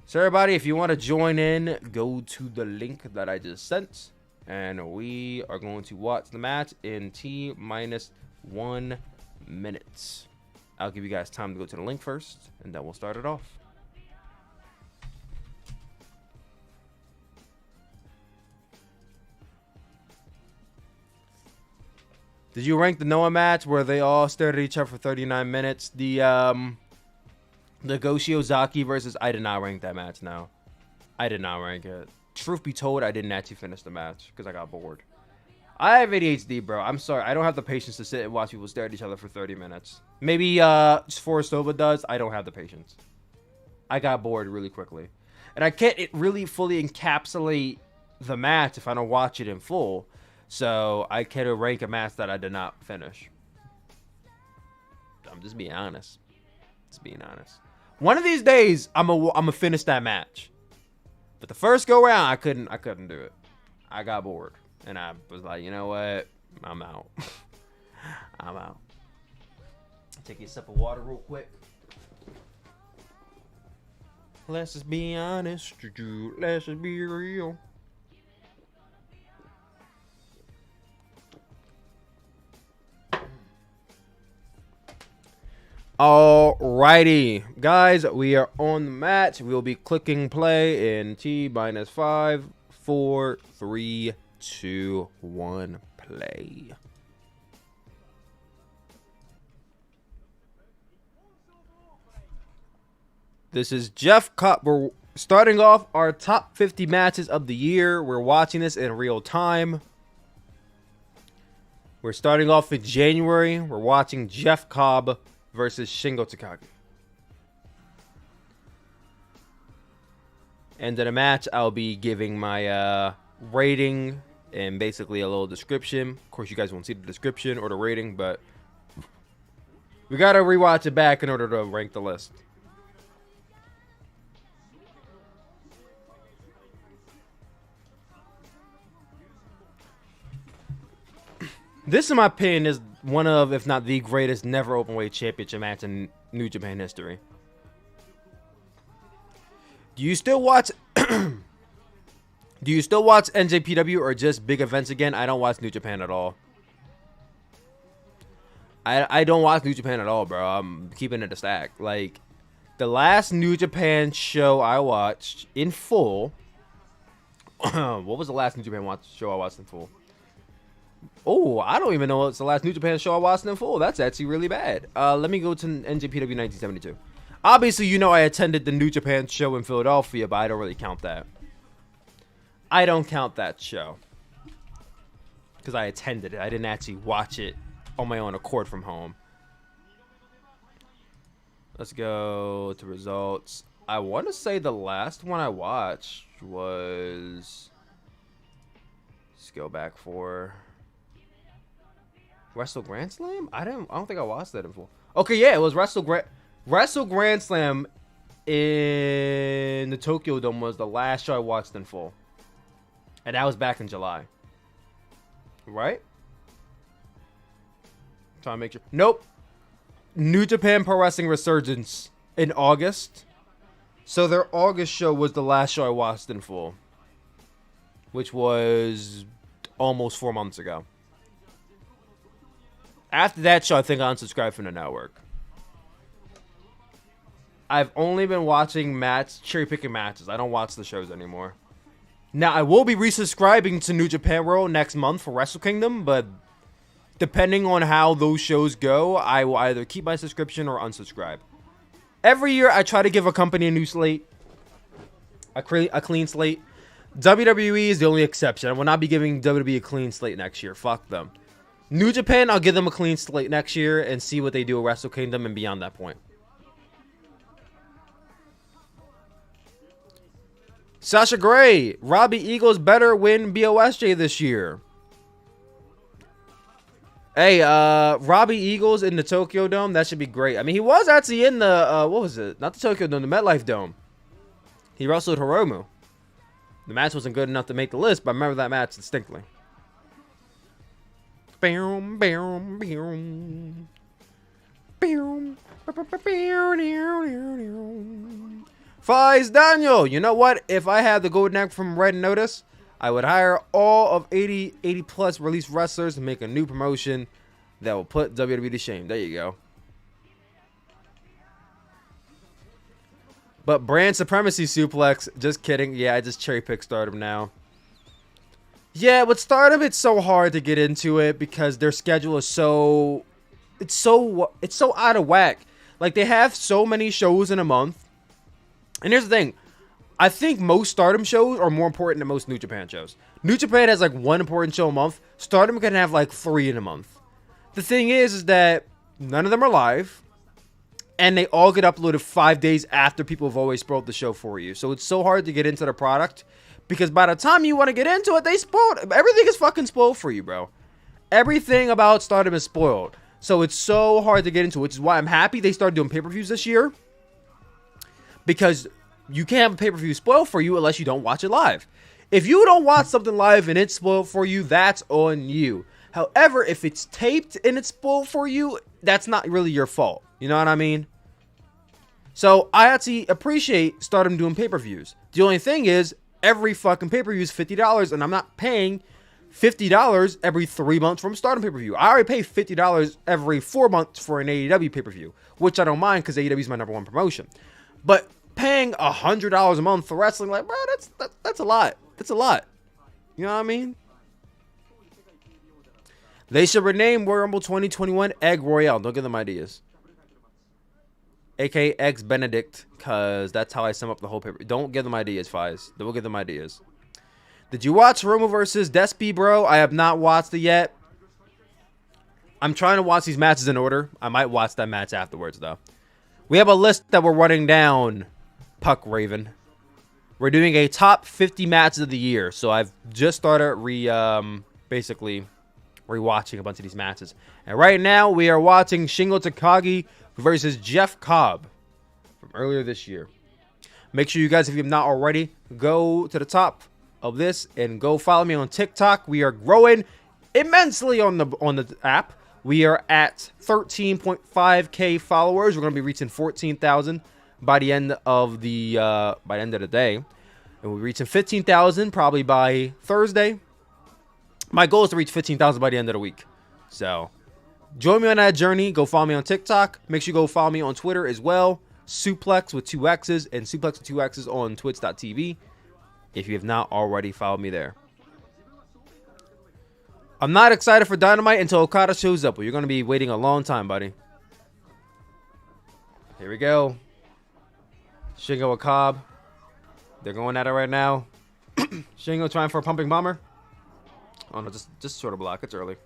So, everybody, if you want to join in, go to the link that I just sent. And we are going to watch the match in T-1 minute. I'll give you guys time to go to the link first, and then we'll start it off. Did you rank the Noah match where they all stared at each other for 39 minutes? The Goshi Ozaki versus... I did not rank that match, no. I did not rank it. Truth be told, I didn't actually finish the match because I got bored. I have ADHD, bro. I'm sorry. I don't have the patience to sit and watch people stare at each other for 30 minutes. Maybe Forrest Nova does. I don't have the patience. I got bored really quickly. And I can't really fully encapsulate the match if I don't watch it in full. So I can't rank a match that I did not finish. I'm just being honest. One of these days, I'm a finish that match. But the first go round, I couldn't do it. I got bored. And I was like, you know what? I'm out. I'm out. Take a sip of water real quick. Let's just be honest. Let's just be real. Alrighty, guys, we are on the match. We'll be clicking play in T-5, 4, 3, 2, 1, play. This is Jeff Cobb. We're starting off our top 50 matches of the year. We're watching this in real time. We're starting off in January. We're watching Jeff Cobb versus Shingo Takagi. End of the match, I'll be giving my rating and basically a little description. Of course, you guys won't see the description or the rating, but we gotta rewatch it back in order to rank the list. This, in my opinion, is one of, if not the greatest, never openweight championship match in New Japan history. Do you still watch? Do you still watch NJPW or just big events again? I don't watch New Japan at all. I don't watch New Japan at all, bro. I'm keeping it a stack. Like, the last New Japan show I watched in full. What was the last New Japan show I watched in full? Oh, I don't even know what's the last New Japan show I watched in full. That's actually really bad. Let me go to NJPW 1972. Obviously, you know I attended the New Japan show in Philadelphia, but I don't really count that. I don't count that show because I attended it. I didn't actually watch it on my own accord from home. Let's go to results. I want to say the last one I watched was... Let's go back for... Wrestle Grand Slam? I don't think I watched that in full. Okay, yeah, it was Wrestle Grand Slam in the Tokyo Dome was the last show I watched in full. And that was back in July. Right? Trying to make sure. Nope. New Japan Pro Wrestling Resurgence in August. So their August show was the last show I watched in full. Which was almost 4 months ago. After that show, I think I unsubscribed from the network. I've only been watching cherry-picking matches. I don't watch the shows anymore. Now, I will be resubscribing to New Japan World next month for Wrestle Kingdom, but depending on how those shows go, I will either keep my subscription or unsubscribe. Every year, I try to give a company a new slate. A clean slate. WWE is the only exception. I will not be giving WWE a clean slate next year. Fuck them. New Japan, I'll give them a clean slate next year and see what they do at Wrestle Kingdom and beyond that point. Sasha Grey, Robbie Eagles better win BOSJ this year. Hey, Robbie Eagles in the Tokyo Dome, that should be great. I mean, he was actually in the, what was it? Not the Tokyo Dome, the MetLife Dome. He wrestled Hiromu. The match wasn't good enough to make the list, but I remember that match distinctly. Fies Daniel, you know what? If I had the golden egg from Red Notice, I would hire all of 80 plus released wrestlers to make a new promotion that will put WWE to shame. There you go. But brand supremacy suplex, just kidding. Yeah, I just cherry pick Stardom now. Yeah, with Stardom, it's so hard to get into it because their schedule is so out of whack. Like, they have so many shows in a month. And here's the thing. I think most Stardom shows are more important than most New Japan shows. New Japan has like one important show a month. Stardom can have like 3 in a month. The thing is that none of them are live. And they all get uploaded 5 days after people have always spoiled the show for you. So it's so hard to get into the product. Because by the time you want to get into it, they spoiled. Everything is fucking spoiled for you, bro. Everything about Stardom is spoiled. So it's so hard to get into, which is why I'm happy they started doing pay-per-views this year. Because you can't have a pay-per-view spoiled for you unless you don't watch it live. If you don't watch something live and it's spoiled for you, that's on you. However, if it's taped and it's spoiled for you, that's not really your fault. You know what I mean? So I actually appreciate Stardom doing pay-per-views. The only thing is, every fucking pay-per-view is $50, and I'm not paying $50 every 3 months from Stardom pay-per-view. I already pay $50 every 4 months for an AEW pay-per-view, which I don't mind because AEW is my #1 promotion. But paying $100 a month for wrestling, like, bro, that's a lot. That's a lot. You know what I mean? They should rename Royal Rumble 2021 Egg Royale. Don't give them ideas. AKA Eggs Benedict, because that's how I sum up the whole paper. Don't give them ideas, Fies. Don't give them ideas. Did you watch Romo versus Despy, bro? I have not watched it yet. I'm trying to watch these matches in order. I might watch that match afterwards, though. We have a list that we're running down, Puck Raven. We're doing a top 50 matches of the year. So I've just started basically rewatching a bunch of these matches. And right now, we are watching Shingo Takagi versus Jeff Cobb from earlier this year. Make sure you guys, if you have not already, go to the top of this and go follow me on TikTok. We are growing immensely on the app. We are at 13.5k followers. We're going to be reaching 14,000 by the end of the day, and we're reaching 15,000 probably by Thursday. My goal is to reach 15,000 by the end of the week. So join me on that journey. Go follow me on TikTok. Make sure you go follow me on Twitter as well. Suplex with 2 X's and Suplex with 2 X's on twitch.tv. If you have not already followed me there. I'm not excited for Dynamite until Okada shows up. But you're going to be waiting a long time, buddy. Here we go. Shingo and Cobb. They're going at it right now. Shingo trying for a pumping bomber. Oh no, just sort of block. It's early.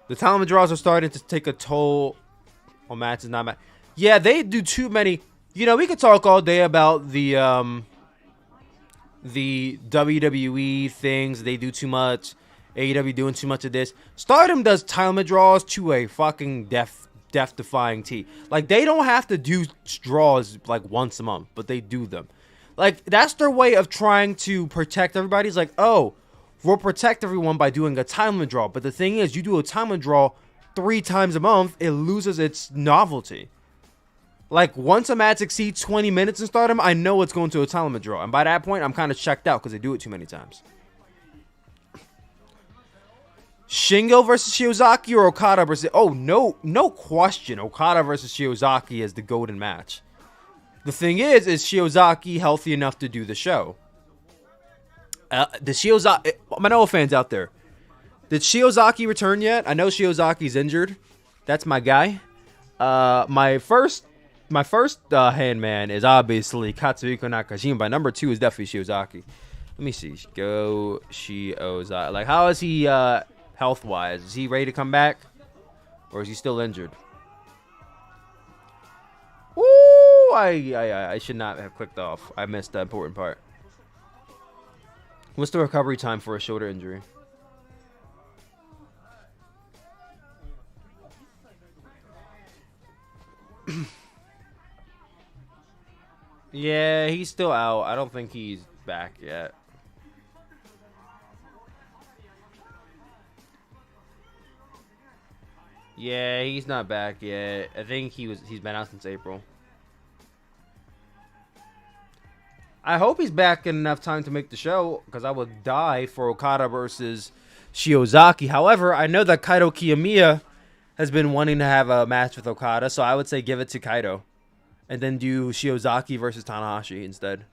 The talent draws are starting to take a toll on matches. Not match. Yeah, they do too many. You know, we could talk all day about the WWE things. They do too much. AEW doing too much of this. Stardom does talent draws to a fucking death-defying T. Like, they don't have to do draws like once a month, but they do them. Like, that's their way of trying to protect everybody. It's like, oh, we'll protect everyone by doing a time limit draw. But the thing is, you do a time limit draw 3 times a month, it loses its novelty. Like, once a match exceeds 20 minutes in Stardom, I know it's going to a time limit draw. And by that point, I'm kind of checked out because they do it too many times. Shingo versus Shiozaki or Okada versus... Oh, no question. Okada versus Shiozaki is the golden match. The thing is Shiozaki healthy enough to do the show? The Shiozaki... My Noah fans out there. Did Shiozaki return yet? I know Shiozaki's injured. That's my guy. My first handman is obviously Katsuhiko Nakajima. But number 2 is definitely Shiozaki. Let me see. Go Shiozaki. Like, how is he health-wise? Is he ready to come back? Or is he still injured? Woo! I should not have clicked off. I missed the important part. What's the recovery time for a shoulder injury? Yeah, he's still out. I don't think he's back yet. Yeah, he's not back yet. I think he's been out since April. I hope he's back in enough time to make the show, because I would die for Okada versus Shiozaki. However, I know that Kaito Kiyomiya has been wanting to have a match with Okada, so I would say give it to Kaito. And then do Shiozaki versus Tanahashi instead.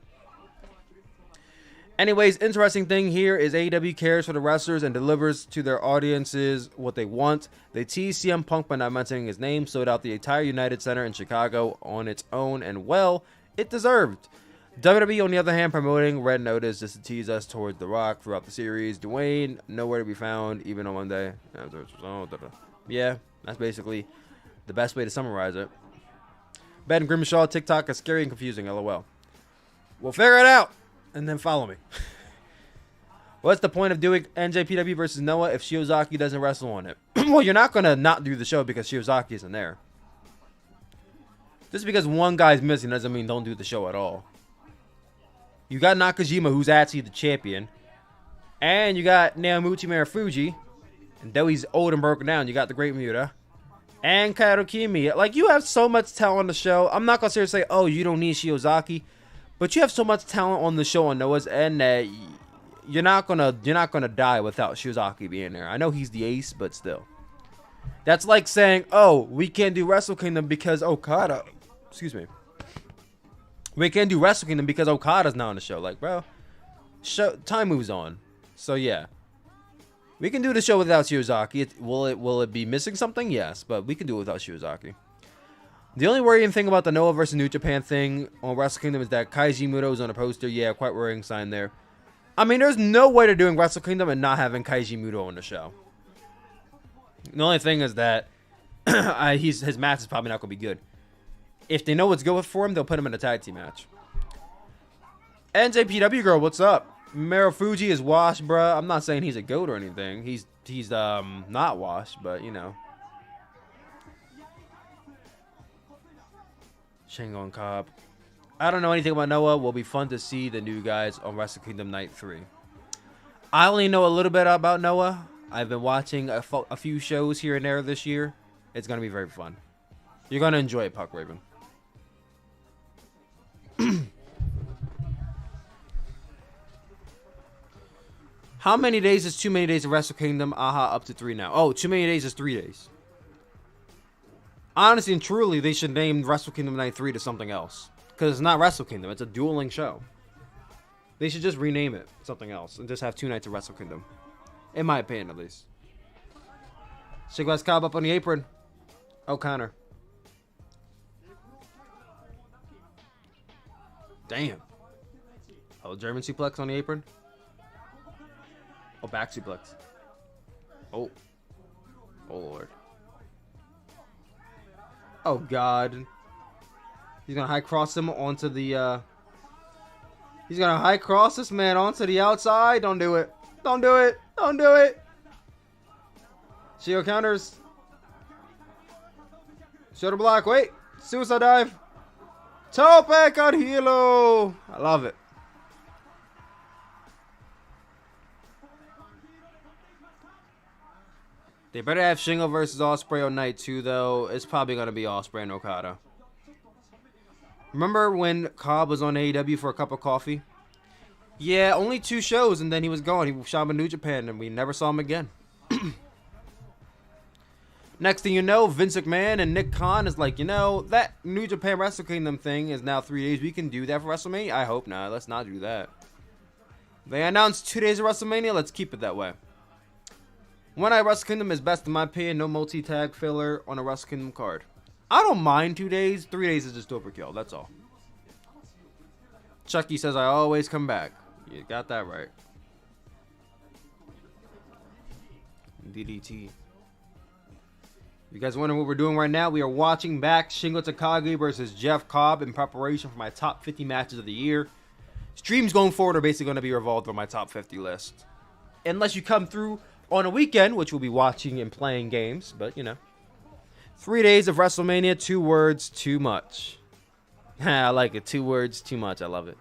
Anyways, interesting thing here is AEW cares for the wrestlers and delivers to their audiences what they want. They teased CM Punk by not mentioning his name, sold out the entire United Center in Chicago on its own, and well, it deserved. WWE, on the other hand, promoting Red Notice just to tease us towards The Rock throughout the series. Dwayne, nowhere to be found, even on Monday. Yeah, that's basically the best way to summarize it. Ben Grimshaw, TikTok is scary and confusing, LOL. We'll figure it out, and then follow me. What's the point of doing NJPW versus Noah if Shiozaki doesn't wrestle on it? Well, you're not going to not do the show because Shiozaki isn't there. Just because one guy's missing doesn't mean don't do the show at all. You got Nakajima, who's actually the champion. And you got Naomichi Marufuji. And though he's old and broken down, you got the Great Muta. And Kaito Kiyomiya. Like, you have so much talent on the show. I'm not going to seriously say, oh, you don't need Shiozaki. But you have so much talent on the show on Noah's end that you're not gonna die without Shiozaki being there. I know he's the ace, but still. That's like saying, oh, we can't do Wrestle Kingdom because Okada... Excuse me. We can't do Wrestle Kingdom because Okada's not on the show. Like, bro, time moves on. So, yeah. We can do the show without Shiozaki. Will it be missing something? Yes, but we can do it without Shiozaki. The only worrying thing about the Noah versus New Japan thing on Wrestle Kingdom is that Kaiji Muto is on a poster. Yeah, quite worrying sign there. I mean, there's no way to doing Wrestle Kingdom and not having Kaiji Muto on the show. The only thing is that his match is probably not going to be good. If they know what's good for him, they'll put him in a tag team match. NJPW girl, what's up? Marufuji is washed, bruh. I'm not saying he's a goat or anything. He's not washed, but you know. Shingo and Cobb. I don't know anything about Noah. Will be fun to see the new guys on Wrestle Kingdom Night 3. I only know a little bit about Noah. I've been watching a few shows here and there this year. It's going to be very fun. You're going to enjoy it, Puck Raven. How many days is too many days of Wrestle Kingdom? Aha, up to 3 now. Oh, too many days is 3 days. Honestly and truly, they should name Wrestle Kingdom Night 3 to something else. Because it's not Wrestle Kingdom, it's a dueling show. They should just rename it something else and just have 2 nights of Wrestle Kingdom. In my opinion, at least. Shigwas Cobb up on the apron. O'Connor. Damn. Oh, German suplex on the apron. Oh, back suplex. Oh. Oh, Lord. Oh, God. He's going to high cross him onto the, He's going to high cross this man onto the outside. Don't do it. Don't do it. Don't do it. Shield counters. Shoulder block. Wait. Suicide dive. Tope con hilo. I love it. They better have Shingo versus Ospreay on night 2, though. It's probably going to be Ospreay and Okada. Remember when Cobb was on AEW for a cup of coffee? Yeah, only 2 shows, and then he was gone. He shot in New Japan, and we never saw him again. Next thing you know, Vince McMahon and Nick Khan is like, you know, that New Japan Wrestle Kingdom thing is now 3 days. We can do that for WrestleMania? I hope not. Let's not do that. They announced 2 days of WrestleMania. Let's keep it that way. One Night Wrestle Kingdom is best in my opinion. No multi-tag filler on a Wrestle Kingdom card. I don't mind 2 days. 3 days is just overkill. That's all. Chucky says I always come back. You got that right. DDT. You guys wondering what we're doing right now? We are watching back Shingo Takagi versus Jeff Cobb in preparation for my top 50 matches of the year. Streams going forward are basically going to be revolved on my top 50 list. Unless you come through on a weekend, which we'll be watching and playing games, but you know. 3 days of WrestleMania, 2 words, too much. I like it. 2 words, too much. I love it.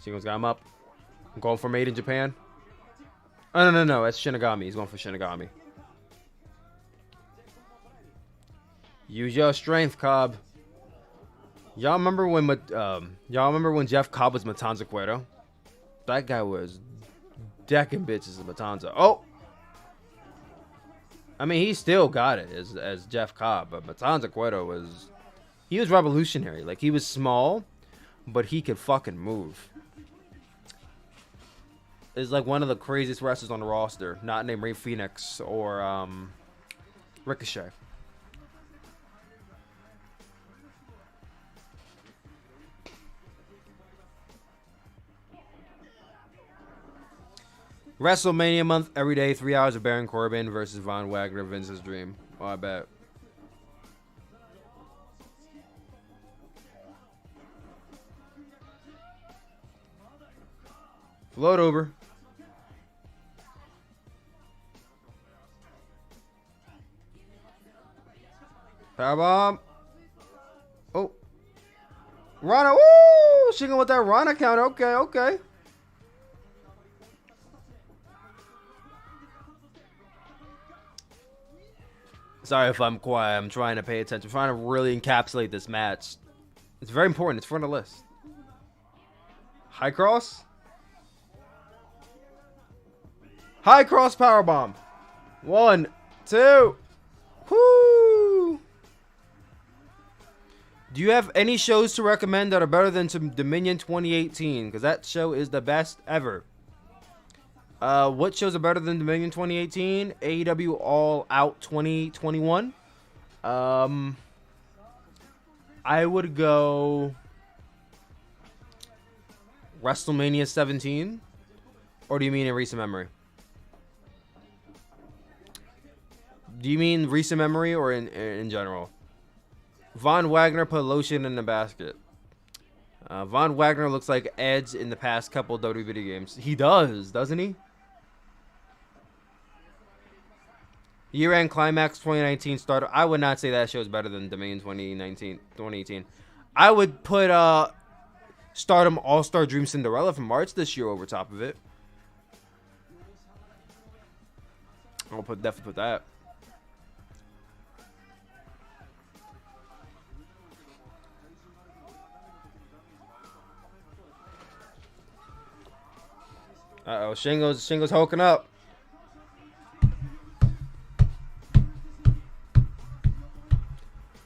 Shingo's got him up. I'm going for Made in Japan. Oh, no. That's Shinigami. He's going for Shinigami. Use your strength, Cobb. Y'all remember when Jeff Cobb was Matanza Cuero? That guy was decking bitches in Matanza. Oh! I mean, he still got it as Jeff Cobb, but Matanza Cuero was... He was revolutionary. Like, he was small, but he could fucking move. Is like one of the craziest wrestlers on the roster, not named Rey Fenix or Ricochet. WrestleMania month, every day, 3 hours of Baron Corbin versus Von Wagner, Vince's dream. Oh, I bet. Float over. Powerbomb. Oh. Rana. Woo! Shingo with that Rana count. Okay. Sorry if I'm quiet. I'm trying to pay attention. I'm trying to really encapsulate this match. It's very important. It's for the list. High cross. High cross powerbomb. 1, 2. Whoo! Do you have any shows to recommend that are better than Dominion 2018? Because that show is the best ever. What shows are better than Dominion 2018? AEW All Out 2021. I would go WrestleMania 17. Or do you mean in recent memory? Do you mean recent memory or in general? Von Wagner put lotion in the basket. Von Wagner looks like Edge in the past couple WWE video games. He does, doesn't he? Year-end Climax 2019 started. I would not say that show is better than Dominion 2018. I would put Stardom All-Star Dream Cinderella from March this year over top of it. I'll definitely put that. Uh-oh, Shingo's hulking up.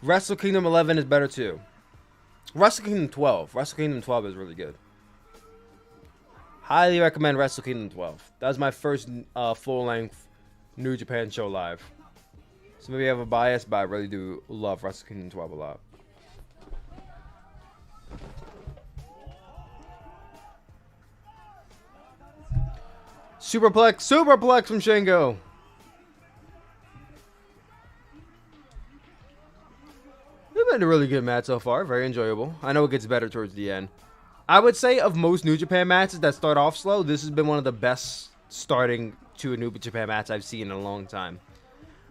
Wrestle Kingdom 11 is better too. Wrestle Kingdom 12. Wrestle Kingdom 12 is really good. Highly recommend Wrestle Kingdom 12. That was my first full-length New Japan show live. So maybe I have a bias, but I really do love Wrestle Kingdom 12 a lot. Superplex from Shingo. It's been a really good match so far. Very enjoyable. I know it gets better towards the end. I would say of most New Japan matches that start off slow, this has been one of the best starting to a New Japan match I've seen in a long time.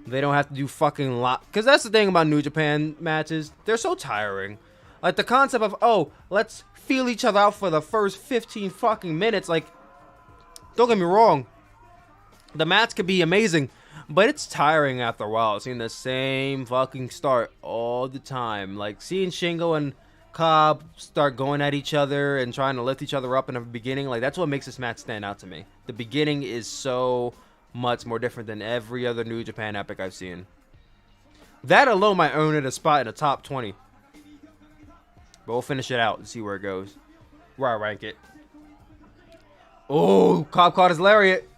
They don't have to do fucking lot. Because that's the thing about New Japan matches. They're so tiring. Like the concept of, oh, let's feel each other out for the first 15 fucking minutes. Like, don't get me wrong. The match could be amazing. But it's tiring after a while. Seeing the same fucking start all the time. Like seeing Shingo and Cobb start going at each other and trying to lift each other up in the beginning. Like that's what makes this match stand out to me. The beginning is so much more different than every other New Japan epic I've seen. That alone might earn it a spot in the top 20. But we'll finish it out and see where it goes. Where I rank it. Oh, Cobb caught his lariat.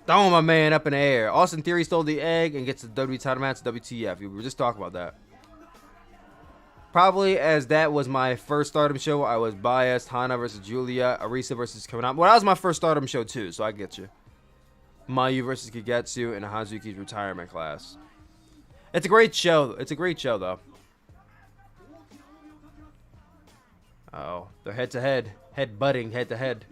Throwing my man up in the air. Austin Theory stole the egg and gets the WWE title match. WTF. We were just talking about that. Probably as that was my first Stardom show, I was biased. Hana versus Julia, Arisa versus coming out. Well, that was my first Stardom show too, so I get you. Mayu versus Kagetsu in Hazuki's retirement class. It's a great show. It's a great show though. Oh, they're head to head, head butting, head to head.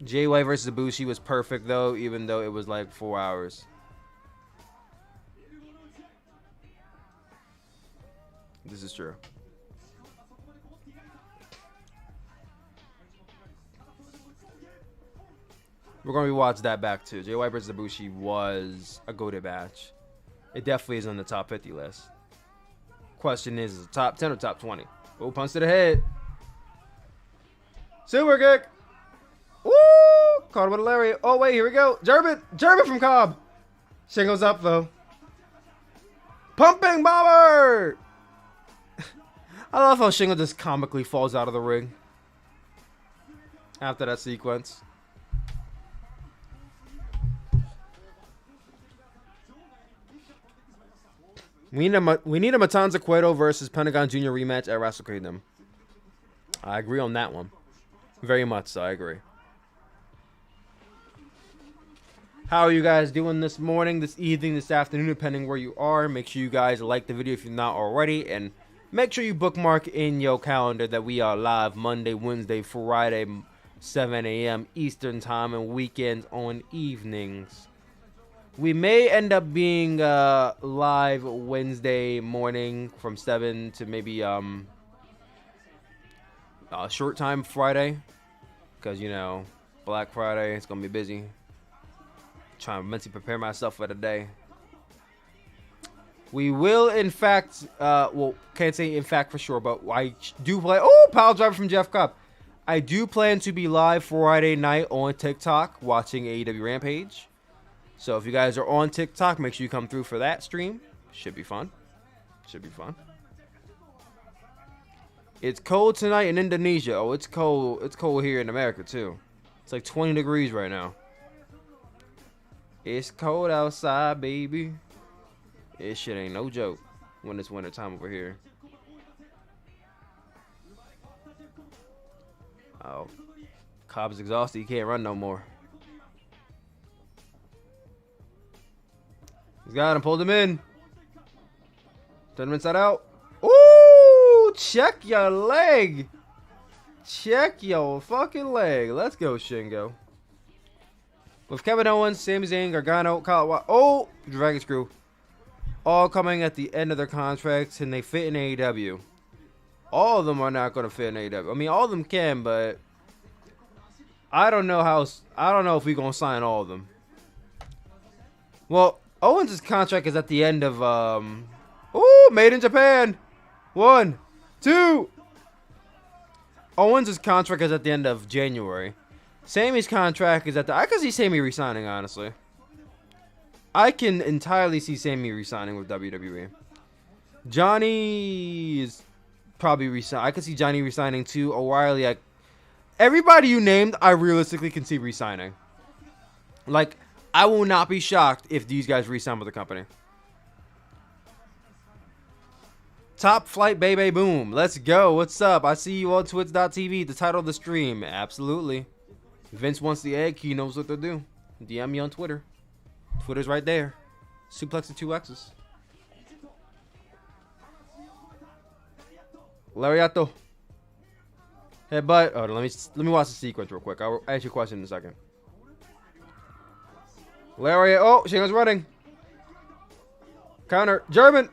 JY versus Ibushi was perfect though, even though it was like 4 hours. This is true. We're going to rewatch that back too. JY versus Ibushi was a goated match. It definitely is on the top 50 list. Question is it top 10 or top 20? Oh, punch to the head. Super kick. Woo! Caught him with a lariat. Oh, wait, here we go. German from Cobb. Shingo's up, though. Pumping bomber! I love how Shingo just comically falls out of the ring after that sequence. We need a Matanza Cueto versus Pentagon Jr. rematch at Wrestle Kingdom. I agree on that one. Very much so, I agree. How are you guys doing this morning, this evening, this afternoon, depending where you are? Make sure you guys like the video if you're not already. And make sure you bookmark in your calendar that we are live Monday, Wednesday, Friday, 7 a.m. Eastern time, and weekends on evenings. We may end up being live Wednesday morning from 7 to maybe short time Friday. Because, you know, Black Friday, it's going to be busy. Trying to mentally prepare myself for the day. We will, in fact, well, can't say in fact for sure, but I do play. Oh, pile driver from Jeff Cobb. I do plan to be live Friday night on TikTok watching AEW Rampage. So if you guys are on TikTok, make sure you come through for that stream. Should be fun. Should be fun. It's cold tonight in Indonesia. Oh, it's cold. It's cold here in America too. It's like 20 degrees right now. It's cold outside, baby. This shit ain't no joke when it's winter time over here. Oh, Cobb's exhausted. He can't run no more. He's got him. Pulled him in. Turn him inside out. Ooh, check your leg. Check your fucking leg. Let's go, Shingo. With Kevin Owens, Sami Zayn, Gargano, Kyle, oh, Dragon Screw. All coming at the end of their contracts, and they fit in AEW. All of them are not going to fit in AEW. I mean, all of them can, but I don't know if we're going to sign all of them. Well, Owens' contract is at the end of, ooh, made in Japan. 1, 2. Owens' contract is at the end of January. Sammy's contract is at the... I can see Sammy resigning, honestly. I can entirely see Sammy resigning with WWE. Johnny is probably resigning. I can see Johnny resigning too. O'Reilly, Everybody you named, I realistically can see re-signing. Like, I will not be shocked if these guys re-sign with the company. Top Flight Baby Boom. Let's go. What's up? I see you on Twitch.tv. The title of the stream. Absolutely. Vince wants the egg. He knows what to do. DM me on Twitter. Twitter's right there. Suplex the 2X's. Lariato. Headbutt. Oh, let me watch the sequence real quick. I'll ask you a question in a second. Lariat. Oh, Shingo's running. Counter. German.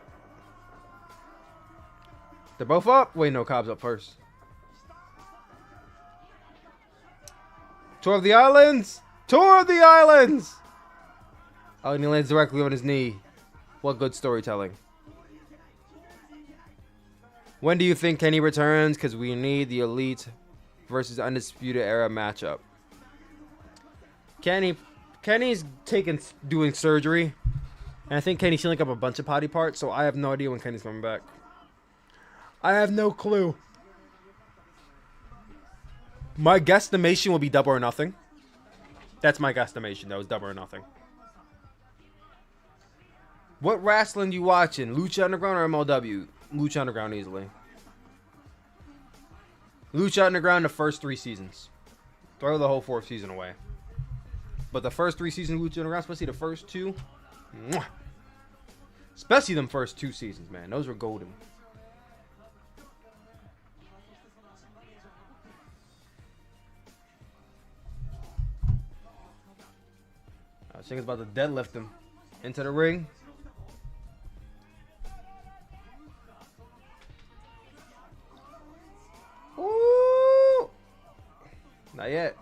They're both up. Wait, no, Cobb's up first. Tour of the Islands. Tour of the Islands. Oh, and he lands directly on his knee. What good storytelling. When do you think Kenny returns? Because we need the Elite versus Undisputed Era matchup. Kenny's doing surgery. And I think Kenny's healing up a bunch of body parts. So I have no idea when Kenny's coming back. I have no clue. My guesstimation will be Double or Nothing. That's my guesstimation. That was Double or Nothing. What wrestling you watching? Lucha Underground or MLW? Lucha Underground easily. Lucha Underground the first 3 seasons. Throw the whole 4th season away. But the first 3 seasons of Lucha Underground, especially the first 2. Mwah. Especially them first 2 seasons, man. Those were golden. I think it's about to deadlift him into the ring. Ooh! Not yet.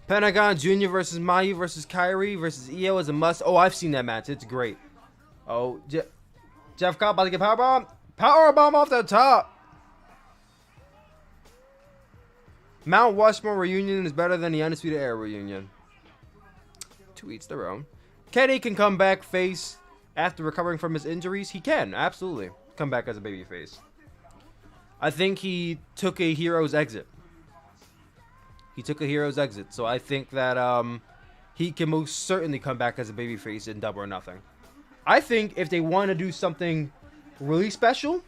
Pentagon Jr. versus Mayu versus Kyrie versus EO is a must. Oh, I've seen that match. It's great. Oh, Jeff Cobb about to get powerbomb. Powerbomb off the top. Mount Rushmore reunion is better than the Undisputed Era reunion. To each their own. Kenny can come back face after recovering from his injuries. He can, absolutely. Come back as a babyface. I think he took a hero's exit. He took a hero's exit, so I think that he can most certainly come back as a babyface in Double or Nothing. I think if they want to do something really special,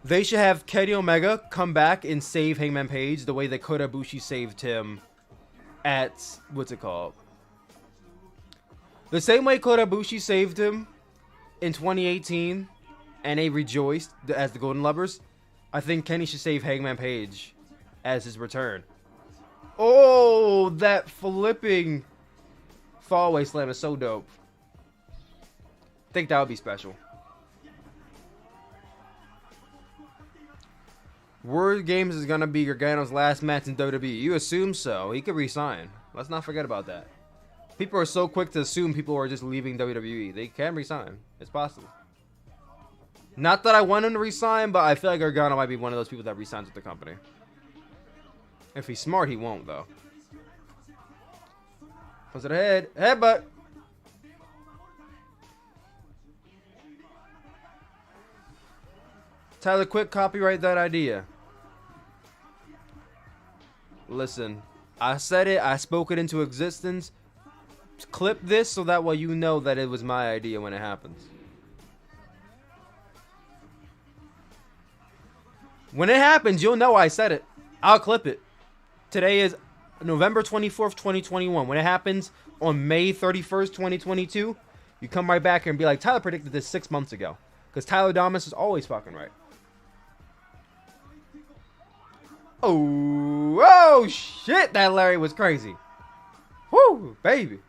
they should have Kenny Omega come back and save Hangman Page the way that Kota Ibushi saved him at, what's it called? The same way Kota Ibushi saved him in 2018 and they rejoiced as the Golden Lovers. I think Kenny should save Hangman Page as his return. Oh, that flipping fallaway slam is so dope. I think that would be special. Word Games is going to be Gargano's last match in WWE. You assume so. He could resign. Let's not forget about that. People are so quick to assume people are just leaving WWE. They can resign. It's possible. Not that I want him to resign, but I feel like Gargano might be one of those people that resigns with the company. If he's smart, he won't, though. Comes to the head. Headbutt. Tyler, quick copyright that idea. Listen, I said it. I spoke it into existence. Clip this so that way you know that it was my idea when it happens. When it happens, you'll know I said it. I'll clip it. Today is November 24th, 2021. When it happens on May 31st, 2022, you come right back here and be like, Tyler predicted this 6 months ago. Because Tyler Domus is always fucking right. Oh shit, that Larry was crazy. Woo, baby.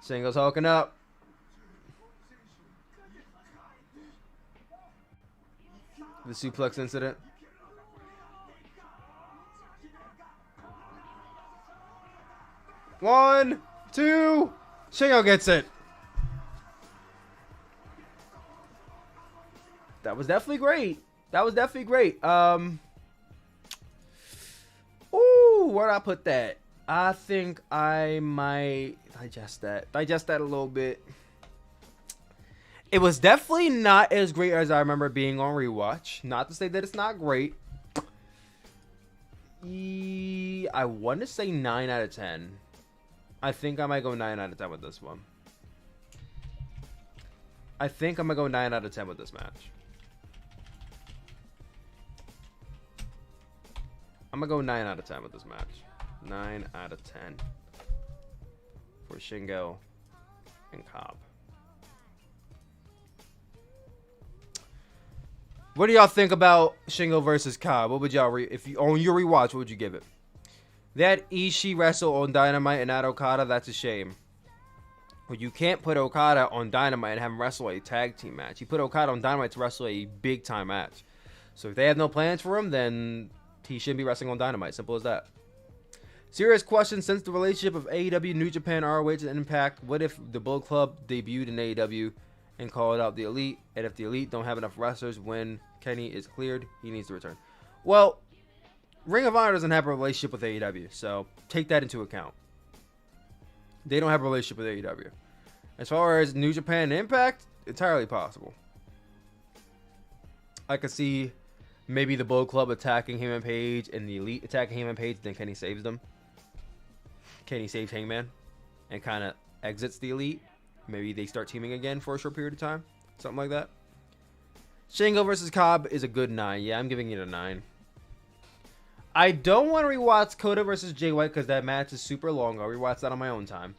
Singles hulking up. The suplex incident. One, two. Shingo gets it. That was definitely great. That was definitely great. Ooh, where'd I put that? I think I might digest that. Digest that a little bit. It was definitely not as great as I remember being on rewatch. Not to say that it's not great. I want to say 9 out of 10. I think I might go 9 out of 10 with this one. I think I'm going to go 9 out of 10 with this match. I'm going to go 9 out of 10 with this match. 9 out of 10 for Shingo and Cobb. What do y'all think about Shingo versus Cobb? What would y'all if you on your rewatch? What would you give it? That Ishii wrestle on Dynamite and not Okada, that's a shame. Well, you can't put Okada on Dynamite and have him wrestle a tag team match. You put Okada on Dynamite to wrestle a big time match. So if they have no plans for him, then he shouldn't be wrestling on Dynamite. Simple as that. Serious question: since the relationship of AEW, New Japan, ROH, and Impact, what if the Bullet Club debuted in AEW and called out the Elite? And if the Elite don't have enough wrestlers when Kenny is cleared, he needs to return. Well, Ring of Honor doesn't have a relationship with AEW, so take that into account. They don't have a relationship with AEW. As far as New Japan and Impact, entirely possible. I could see maybe the Bullet Club attacking him and Page, and the Elite attacking him and Page, then Kenny saves them. Kenny saves Hangman and kind of exits the Elite. Maybe they start teaming again for a short period of time. Something like that. Shingo versus Cobb is a good 9. Yeah, I'm giving it a 9. I don't want to rewatch Kota versus Jay White because that match is super long. I'll rewatch that on my own time.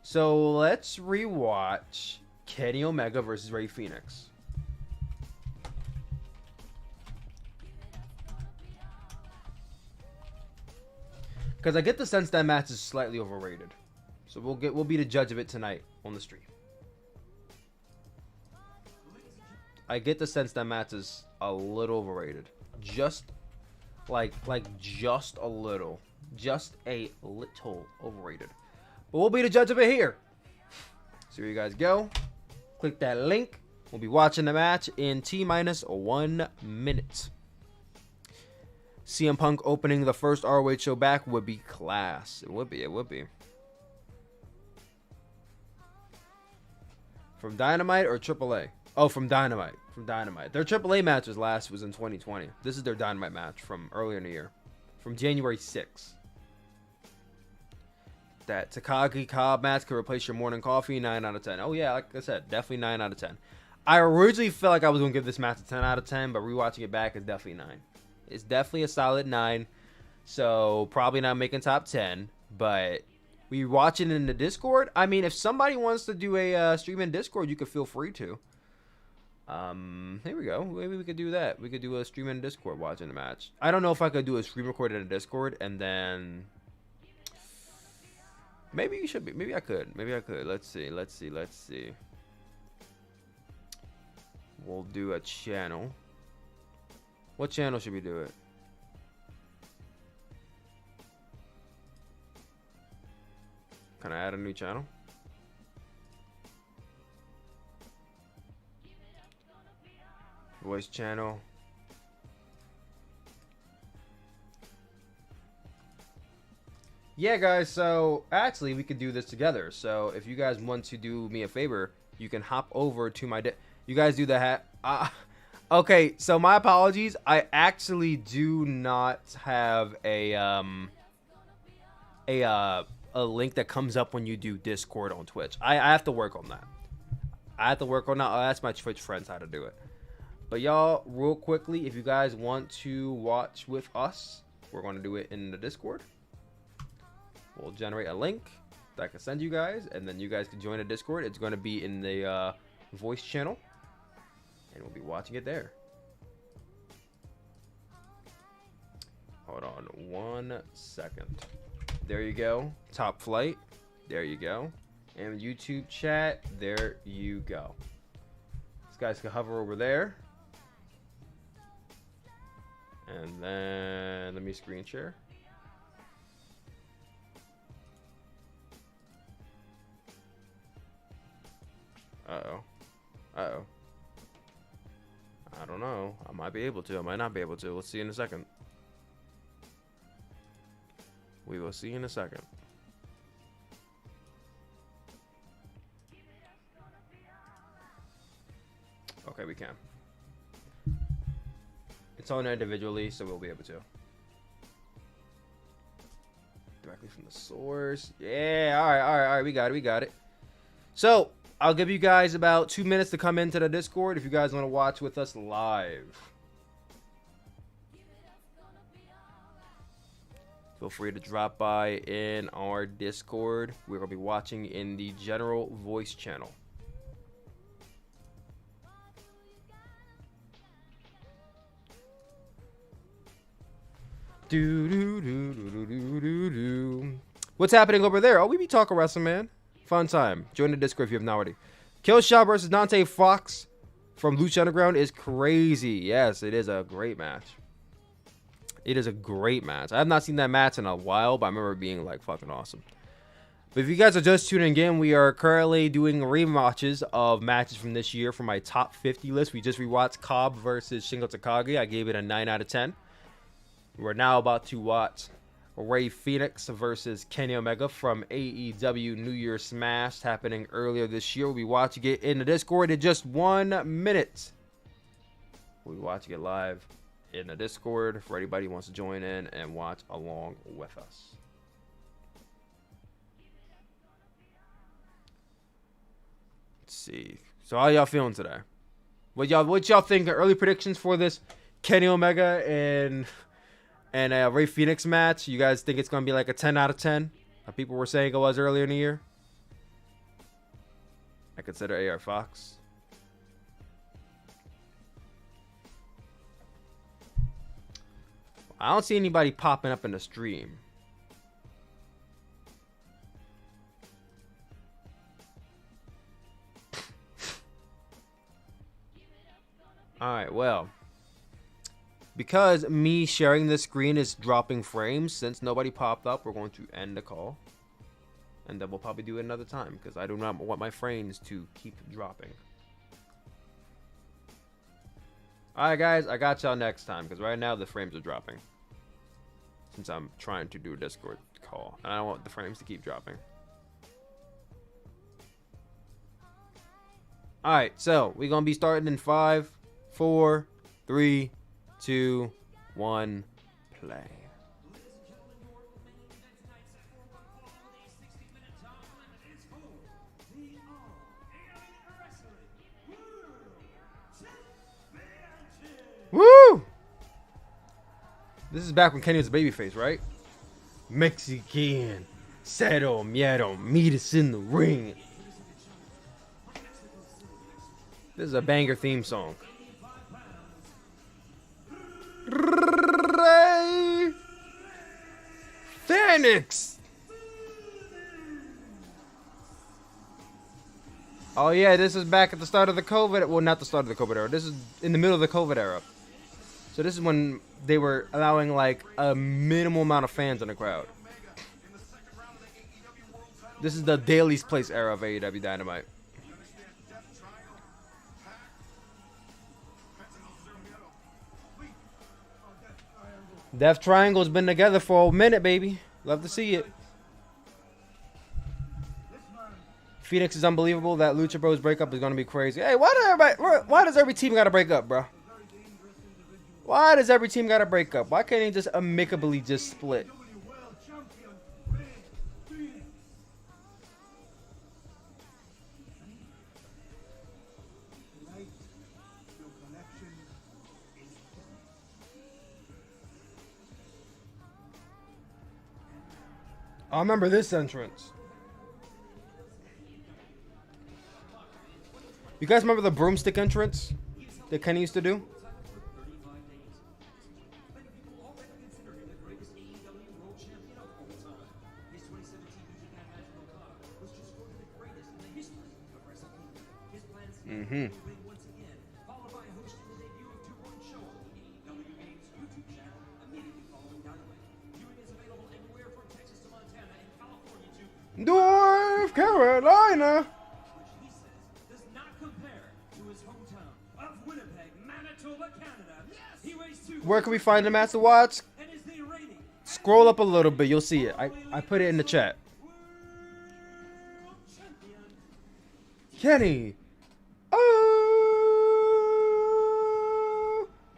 So let's rewatch Kenny Omega versus Rey Fenix. Because I get the sense that match is slightly overrated. So we'll be the judge of it tonight on the stream. I get the sense that match is a little overrated. Just just a little. Just a little overrated. But we'll be the judge of it here. So here you guys go. Click that link. We'll be watching the match in T-1 minute. CM Punk opening the first ROH show back would be class. It would be. From Dynamite or AAA? Oh, from Dynamite. Their AAA matches last was in 2020. This is their Dynamite match from earlier in the year. From January 6th. That Takagi Cobb match could replace your morning coffee. 9 out of 10. Oh, yeah, like I said, definitely 9 out of 10. I originally felt like I was going to give this match a 10 out of 10, but rewatching it back is definitely 9. It's definitely a solid 9. So, probably not making top 10, but we watching in the Discord. I mean, if somebody wants to do a stream in Discord, you could feel free to. Here we go. Maybe we could do that. We could do a stream in Discord watching the match. I don't know if I could do a screen record in a Discord and then maybe you should be. Maybe I could. Let's see. We'll do a channel. What channel should we do it? Can I add a new channel? Voice channel. Yeah, guys, so actually we could do this together. So if you guys want to do me a favor, you can hop over to my you guys do the hat. Okay, so my apologies. I actually do not have a link that comes up when you do Discord on Twitch. I have to work on that. I'll ask my Twitch friends how to do it. But y'all, real quickly, if you guys want to watch with us, we're going to do it in the Discord. We'll generate a link that I can send you guys, and then you guys can join the Discord. It's going to be in the voice channel, and we'll be watching it there. Hold on 1 second. There you go. Top flight. There you go. And YouTube chat. There you go. These guys can hover over there. And then let me screen share. Uh-oh. I don't know. I might be able to. I might not be able to. Let's see in a second. We will see in a second. Okay, we can. It's on individually, so we'll be able to. Directly from the source. Yeah, all right. We got it. So, I'll give you guys about 2 minutes to come into the Discord if you guys want to watch with us live. Feel free to drop by in our Discord. We're going to be watching in the general voice channel. What's happening over there? Oh, we be talking wrestling, man. Fun time. Join the Discord if you have not already. Killshot versus Dante Fox from Lucha Underground is crazy. Yes, it is a great match. It is a great match. I have not seen that match in a while, but I remember it being like fucking awesome. But if you guys are just tuning in, we are currently doing rematches of matches from this year for my top 50 list. We just rewatched Cobb versus Shingo Takagi. I gave it a 9 out of 10. We're now about to watch Rey Fenix versus Kenny Omega from AEW New Year Smash happening earlier this year. We'll be watching it in the Discord in just 1 minute. We'll be watching it live in the Discord for anybody who wants to join in and watch along with us. Let's see. So how y'all feeling today? What y'all think? Early predictions for this Kenny Omega and Rey Fenix match? You guys think it's going to be like a 10 out of 10? Like people were saying it was earlier in the year. I consider AR Fox. I don't see anybody popping up in the stream. Alright, well. Because me sharing this screen is dropping frames, since nobody popped up, we're going to end the call. And then we'll probably do it another time, because I do not want my frames to keep dropping. Alright guys, I got y'all next time, because right now the frames are dropping. Since I'm trying to do a Discord call, and I don't want the frames to keep dropping. Alright, so we're going to be starting in 5, 4, 3, 2, 1, play. Woo! This is back when Kenny was a babyface, right? Mexican, cero miedo, meet us in the ring. This is a banger theme song. Rey Fenix. Oh yeah, this is back at the start of the COVID. Well, not the start of the COVID era. This is in the middle of the COVID era. So this is when they were allowing like a minimal amount of fans in the crowd. This is the Daily's Place era of AEW Dynamite. Death Triangle's been together for a minute, baby. Love to see it. Phoenix is unbelievable. That Lucha Bros breakup is gonna be crazy. Hey, why does every team gotta break up, bro? Why does every team gotta break up? Why can't they just amicably just split? I remember this entrance. You guys remember the broomstick entrance that Kenny used to do? Mm-hmm. North Carolina. Where can we find him at to watch? Scroll up a little bit, you'll see it. I put it in the chat. Kenny. Oh,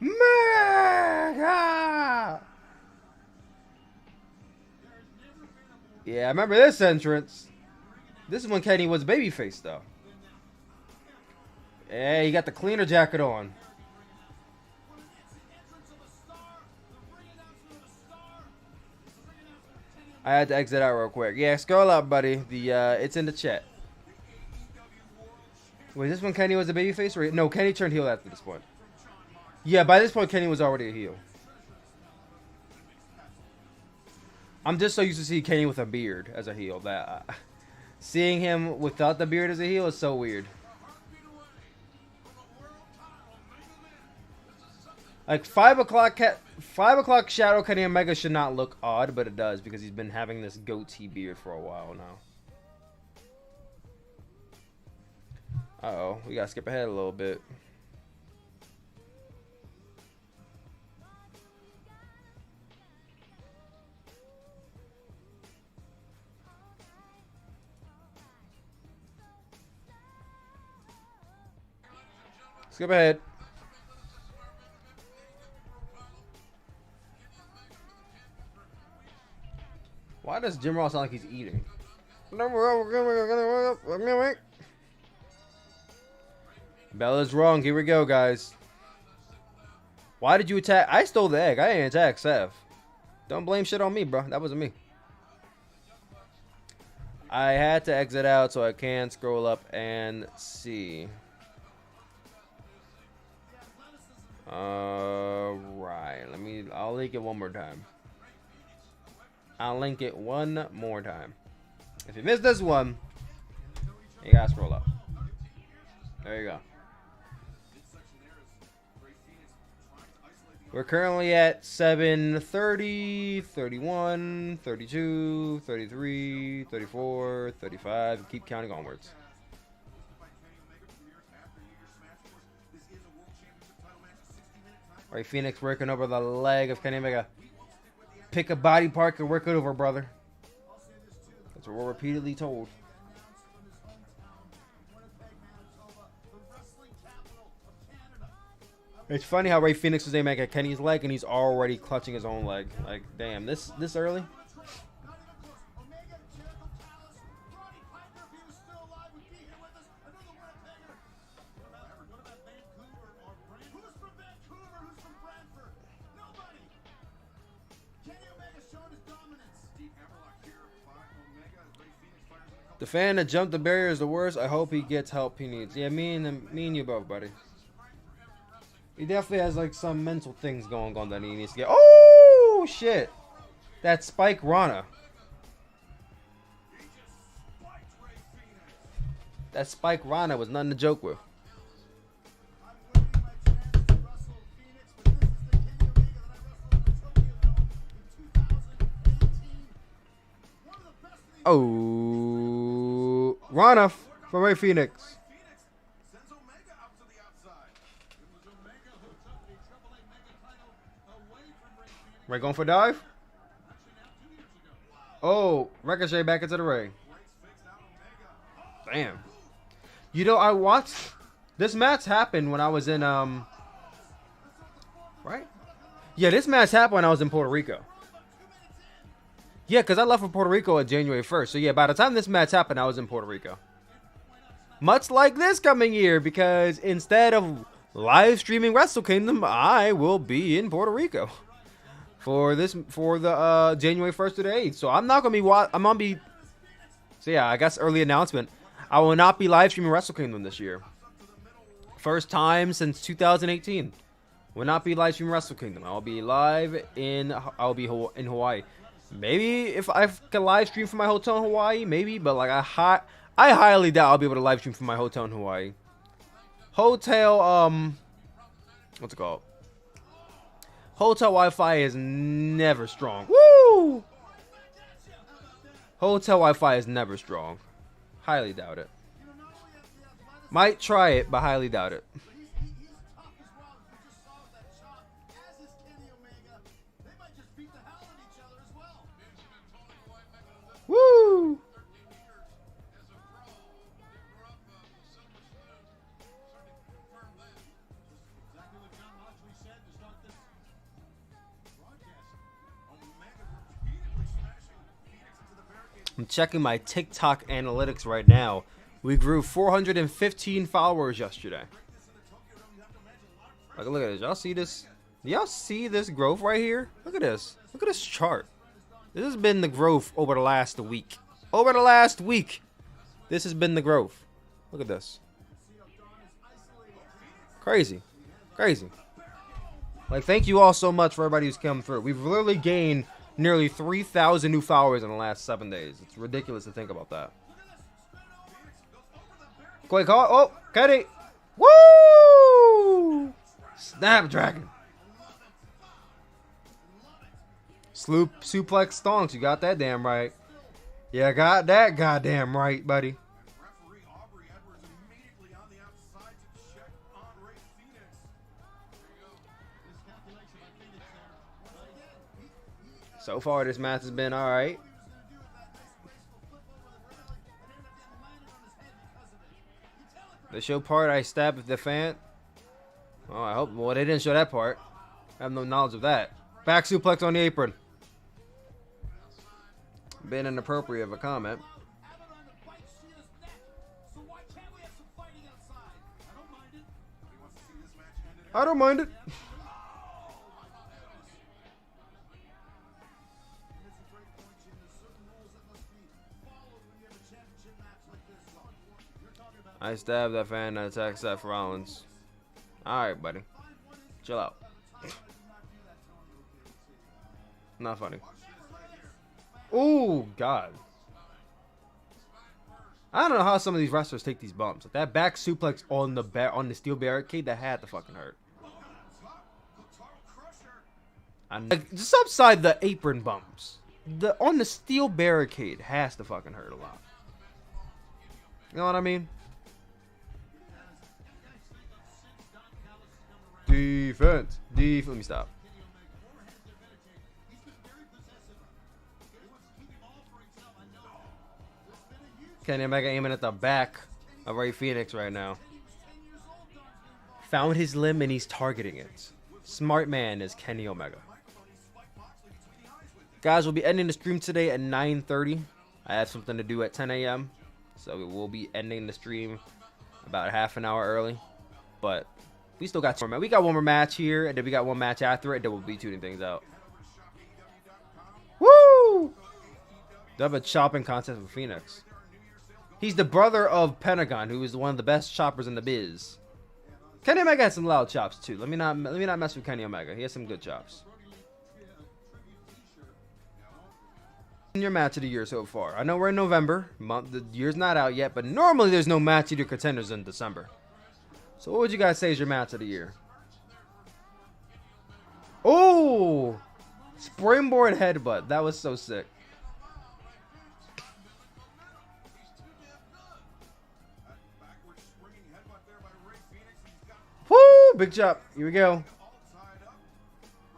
Mega. Yeah, I remember this entrance. This is when Kenny was babyface, though. Yeah, he got the cleaner jacket on. I had to exit out real quick. Yeah, scroll up, buddy. It's in the chat. Wait, is this when Kenny was a babyface? Or no, Kenny turned heel after this point. Yeah, by this point, Kenny was already a heel. I'm just so used to see Kenny with a beard as a heel that seeing him without the beard as a heel is so weird. Like 5 o'clock Shadow Kenny Omega should not look odd, but it does because he's been having this goatee beard for a while now. Uh-oh, we gotta skip ahead a little bit. Skip ahead. Why does Jim Ross sound like he's eating? Bella's wrong. Here we go, guys. Why did you attack? I stole the egg. I didn't attack Seth. Don't blame shit on me, bro. That wasn't me. I had to exit out so I can scroll up and see. Right. I'll link it one more time. I'll link it one more time. If you missed this one, you gotta scroll up. There you go. We're currently at 7:30, 31, 32, 33, 34, 35. Keep counting onwards. Alright, Phoenix working over the leg of Kenny Omega. Pick a body part and work it over, brother. That's what we're repeatedly told. It's funny how Ray Phoenix was aiming at Kenny's leg and he's already clutching his own leg. Like, damn, this early? The fan that jumped the barrier is the worst. I hope he gets help he needs. Yeah, me and you both, buddy. He definitely has like some mental things going on that he needs to get. Oh shit! That's Spike Rana. That Spike Rana was nothing to joke with. Oh, Rana for Ray Phoenix. Ray going for a dive? Oh, Ricochet back into the ring. Damn. You know, I watched this match happen when I was in right? Yeah, this match happened when I was in Puerto Rico. Yeah, because I left for Puerto Rico on January 1st. So yeah, by the time this match happened, I was in Puerto Rico. Much like this coming year, because instead of live streaming Wrestle Kingdom, I will be in Puerto Rico for the January 1st to the 8th. So I'm not gonna be so yeah, I guess early announcement. I will not be live streaming Wrestle Kingdom this year. First time since 2018. Will not be live streaming Wrestle Kingdom. I'll be in Hawaii. Maybe if I can live stream from my hotel in Hawaii, maybe, but like I highly doubt I'll be able to live stream from my hotel in Hawaii. Hotel what's it called? Hotel Wi-Fi is never strong. Woo! Hotel Wi-Fi is never strong. Highly doubt it. Might try it, but highly doubt it. I'm checking my TikTok analytics right now. We grew 415 followers yesterday. Like, look at this. Y'all see this? Do y'all see this growth right here? Look at this. Look at this chart. This has been the growth over the last week. Over the last week, this has been the growth. Look at this. Crazy. Crazy. Like, thank you all so much for everybody who's come through. We've literally gained nearly 3,000 new followers in the last 7 days. It's ridiculous to think about that. Quick call. Oh, Cuddy. Woo! Snapdragon. Suplex stonks. You got that damn right. Yeah, got that goddamn right, buddy. So far, this match has been all right. The show part, I stabbed the fan. Oh, I hope. Well, they didn't show that part. I have no knowledge of that. Back suplex on the apron. Been inappropriate of a comment. I don't mind it. I stabbed that fan and attacked Seth Rollins. Alright, buddy. Chill out. Not funny. Ooh, God. I don't know how some of these wrestlers take these bumps. Like that back suplex on the steel barricade, that had to fucking hurt. Like, just upside the apron bumps. On the steel barricade has to fucking hurt a lot. You know what I mean? Defense. Let me stop. Kenny Omega aiming at the back of Rey Fenix right now. Found his limb and he's targeting it. Smart man is Kenny Omega. Guys, we'll be ending the stream today at 9:30. I have something to do at 10 a.m. So we will be ending the stream about half an hour early. But we still got more. We got one more match here, and then we got one match after it, and then we'll be tuning things out. Woo! They have a chopping contest with Phoenix. He's the brother of Pentagon, who is one of the best choppers in the biz. Kenny Omega has some loud chops too. Let me not mess with Kenny Omega. He has some good chops. Your match of the year so far. I know we're in November. The year's not out yet, but normally there's no match of the contenders in December. So what would you guys say is your match of the year? Oh! Springboard headbutt. That was so sick. Woo! Big chop. Here we go.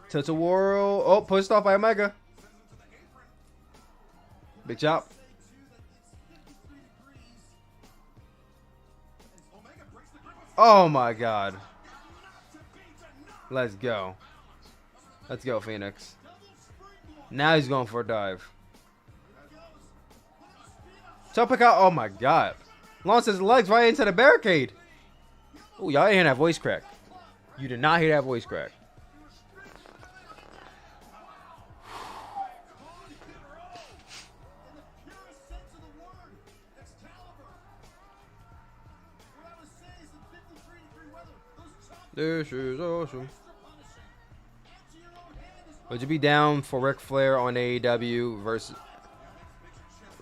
Total Whirl. Oh, pushed off by Omega. Big chop. Oh my God. Let's go. Let's go, Phoenix. Now he's going for a dive. Top out. Oh my God. Launches his legs right into the barricade. Oh, y'all ain't hear that voice crack. You did not hear that voice crack. This is awesome. Would you be down for Ric Flair on AEW versus...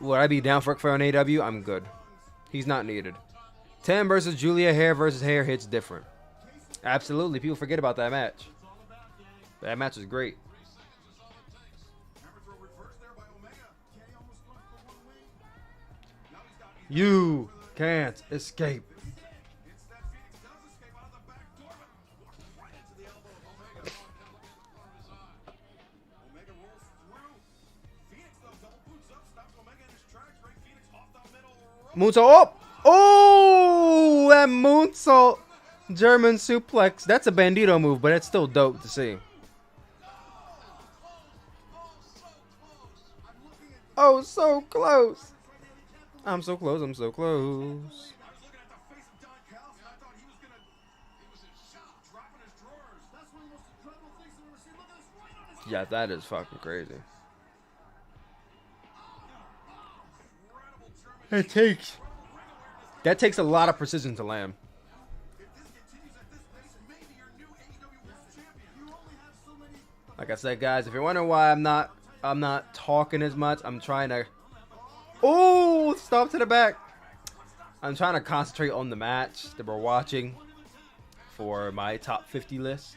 Would I be down for Ric Flair on AEW? I'm good. He's not needed. Tim versus Julia, hair versus hair hits different. Absolutely. People forget about that match. That match was great. You can't escape. Moonsault up. Oh, that moonsault. German suplex. That's a bandito move, but it's still dope to see. Oh, so close. I'm so close. I'm so close. Yeah, that is fucking crazy. That takes a lot of precision to land. Like I said, guys, if you're wondering why I'm not talking as much, I'm trying to. Oh, stop to the back. I'm trying to concentrate on the match that we're watching for my top 50 list.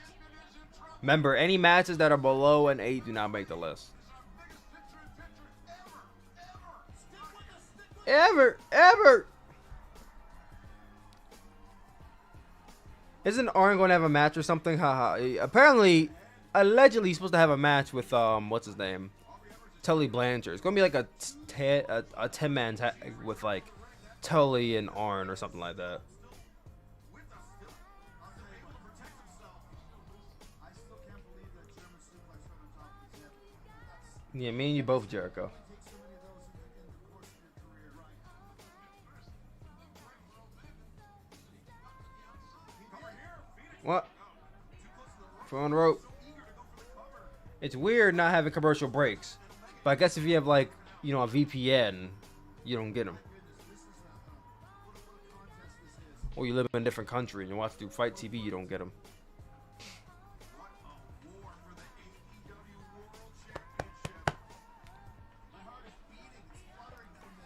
Remember, any matches that are below an 8 do not make the list. Ever. Isn't Arn going to have a match or something? Haha. Apparently, allegedly, he's supposed to have a match with what's his name, Tully Blanchard. It's gonna be like a 10-man tag with like Tully and Arn or something like that. Yeah, me and you both, Jericho. What? Phone rope. It's weird not having commercial breaks, but I guess if you have like, you know, a VPN, you don't get them. Or you live in a different country and you watch through Fight TV, you don't get them.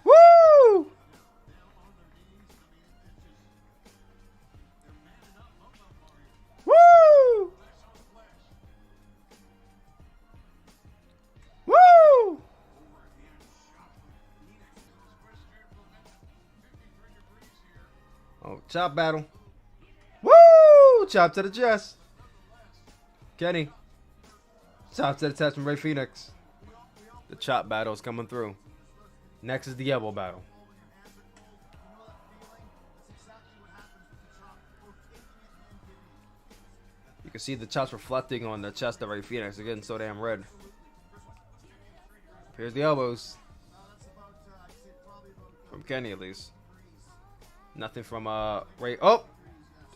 Woo! Woo! Woo! Oh, chop battle. Woo! Chop to the chest. Kenny. Chop to the chest from Ray Phoenix. The chop battle is coming through. Next is the elbow battle. You can see the chops reflecting on the chest of Ray Phoenix. They're getting so damn red. Here's the elbows. From Kenny, at least. Nothing from Ray. Oh!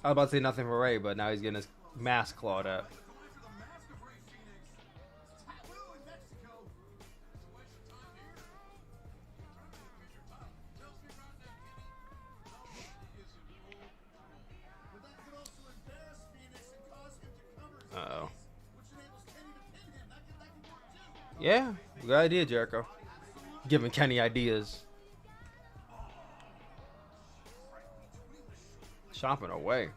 I was about to say nothing from Ray, but now he's getting his mask clawed at. Uh-oh. Yeah, good idea, Jericho. Giving Kenny ideas. Chopping away.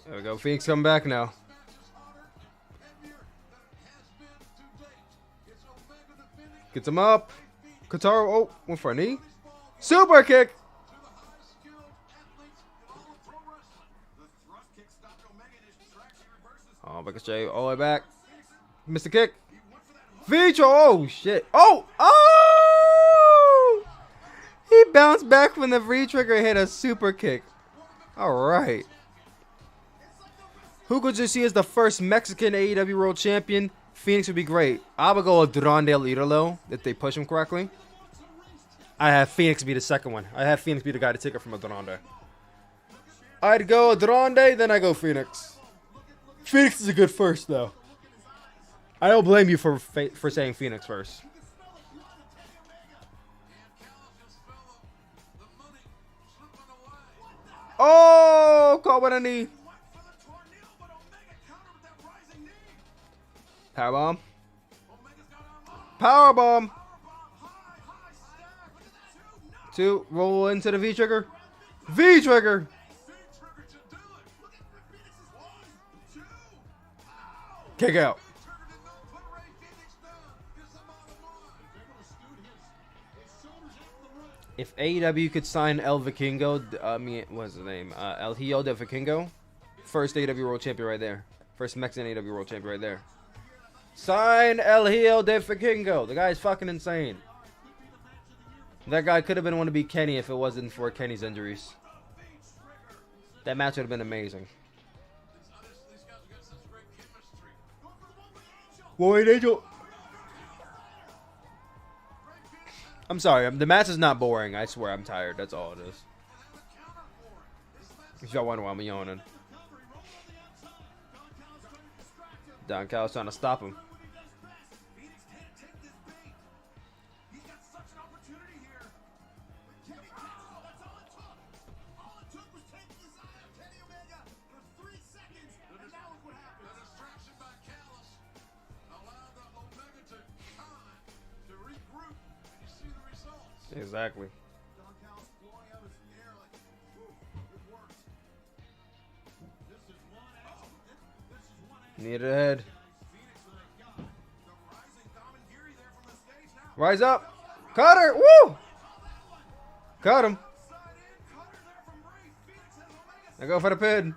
There we go. Phoenix coming back now. Gets him up. Kotaro, oh, went for a knee. Super kick. Oh, Ricochet all the way back. Missed the kick. Vitro, oh shit. Oh, oh! He bounced back from the V-trigger and hit a super kick. All right. Who could you see as the first Mexican AEW World Champion? Phoenix would be great. I would go with Durán del Idolo if they push him correctly. I have Phoenix be the second one. I have Phoenix be the guy to take it from a Durande. I'd go Durande, then I go Phoenix. Phoenix is a good first, though. I don't blame you for saying Phoenix first. Oh, caught with a knee. Powerbomb. Powerbomb. 2, roll into the V-trigger. V-trigger. Kick out. If AEW could sign El Vikingo, what's his name? El Hijo de Vikingo. First AEW World Champion right there. First Mexican AEW World Champion right there. Sign El Hijo de Vikingo. The guy's fucking insane. That guy could have been one to beat Kenny if it wasn't for Kenny's injuries. That match would have been amazing. Boy, Angel. I'm sorry. The match is not boring. I swear I'm tired. That's all it is. If y'all wonder why I'm yawning. Don Callis trying to stop him. Exactly. Need a head. Rise up. Cutter. Woo! Cut him. I go for the pin.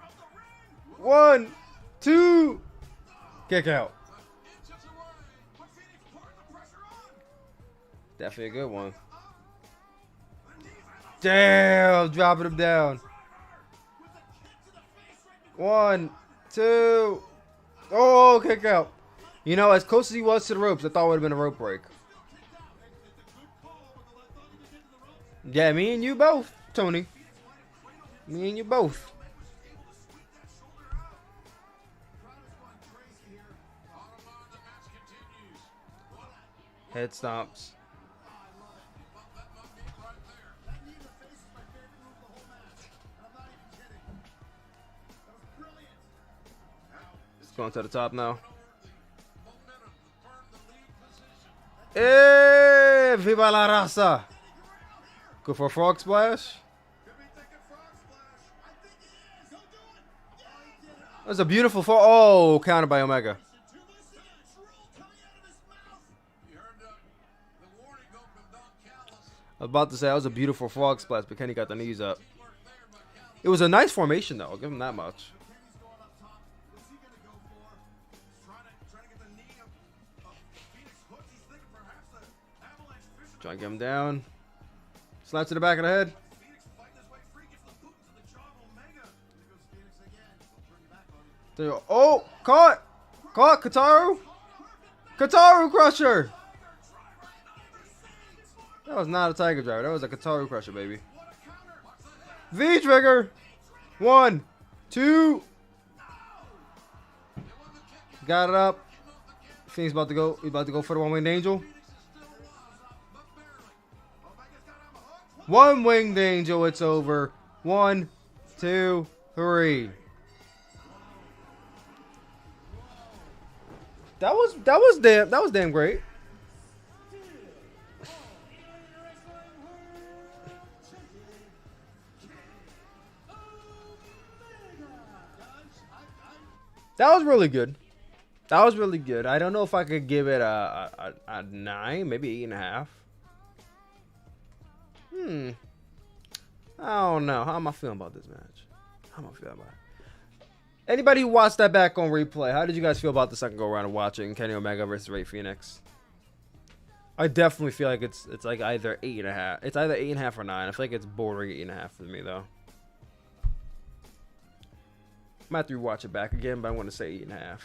1, 2. Kick out. Definitely a good one. Damn, dropping him down. 1, 2. Oh, kick out. You know, as close as he was to the ropes, I thought it would have been a rope break. Yeah, me and you both, Tony. Me and you both. Head stomps. Going to the top now. Hey, viva la raza. Go for a frog splash. That's a beautiful fall. Oh, countered by Omega. I was about to say that was a beautiful frog splash, but Kenny got the knees up. It was a nice formation, though. I'll give him that much. Try to get him down. Slap to the back of the head. There you go. Oh, caught. Caught, Kataru. Kataru Crusher. That was not a Tiger Driver. That was a Kataru Crusher, baby. V-Trigger. 1, 2. Got it up. Fiend's about to go. He's about to go for the one-winged angel. One-winged angel. It's over. 1, 2, 3. That was damn great. That was really good. That was really good. I don't know if I could give it a 9, maybe 8.5. I don't know. How am I feeling about this match? How am I feeling about it? Anybody who watched that back on replay, how did you guys feel about the second go around of watching Kenny Omega versus Rey Fenix? I definitely feel like it's like either 8.5. It's either 8.5 or 9. I feel like it's bordering 8.5 for me though. I might have to rewatch it back again, but I want to say 8.5.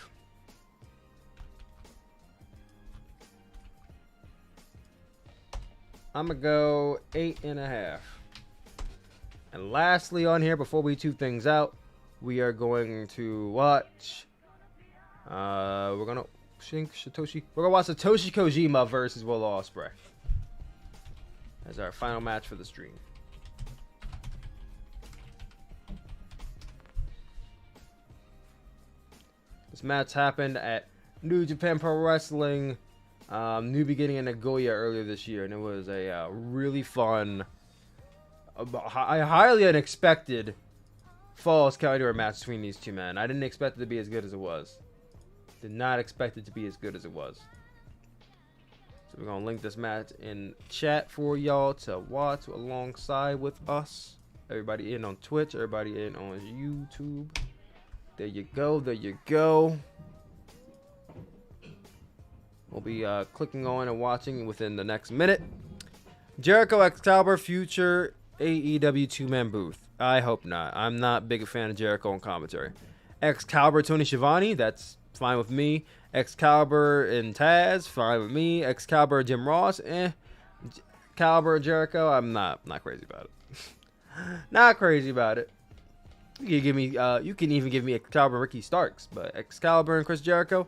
I'm gonna go 8.5. And lastly on here, before we two things out, we are going to watch. We're gonna watch Satoshi Kojima versus Will Ospreay as our final match for the stream. This match happened at New Japan Pro Wrestling, New Beginning in Nagoya earlier this year, and it was a really fun, highly unexpected Falls Count Anywhere match between these two men. I didn't expect it to be as good as it was. Did not expect it to be as good as it was. So we're gonna link this match in chat for y'all to watch alongside with us. Everybody in on Twitch, everybody in on YouTube. There you go, there you go. We'll be clicking on and watching within the next minute. Jericho, Excalibur, future AEW two-man booth. I hope not. I'm not big a fan of Jericho on commentary. Excalibur, Tony Schiavone. That's fine with me. Excalibur and Taz. Fine with me. Excalibur, Jim Ross. Excalibur, Jericho. I'm not crazy about it. Not crazy about it. You give me. You can even give me Excalibur, and Ricky Starks, but Excalibur and Chris Jericho,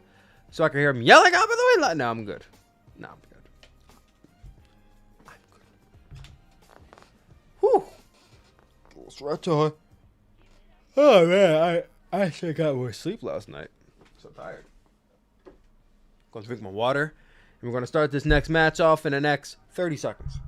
so I can hear him yelling out of the way. No, I'm good. No, I'm good. Whew. Stretch on. Oh man, I actually got more sleep last night. So tired. Gonna drink my water, and we're gonna start this next match off in the next 30 seconds.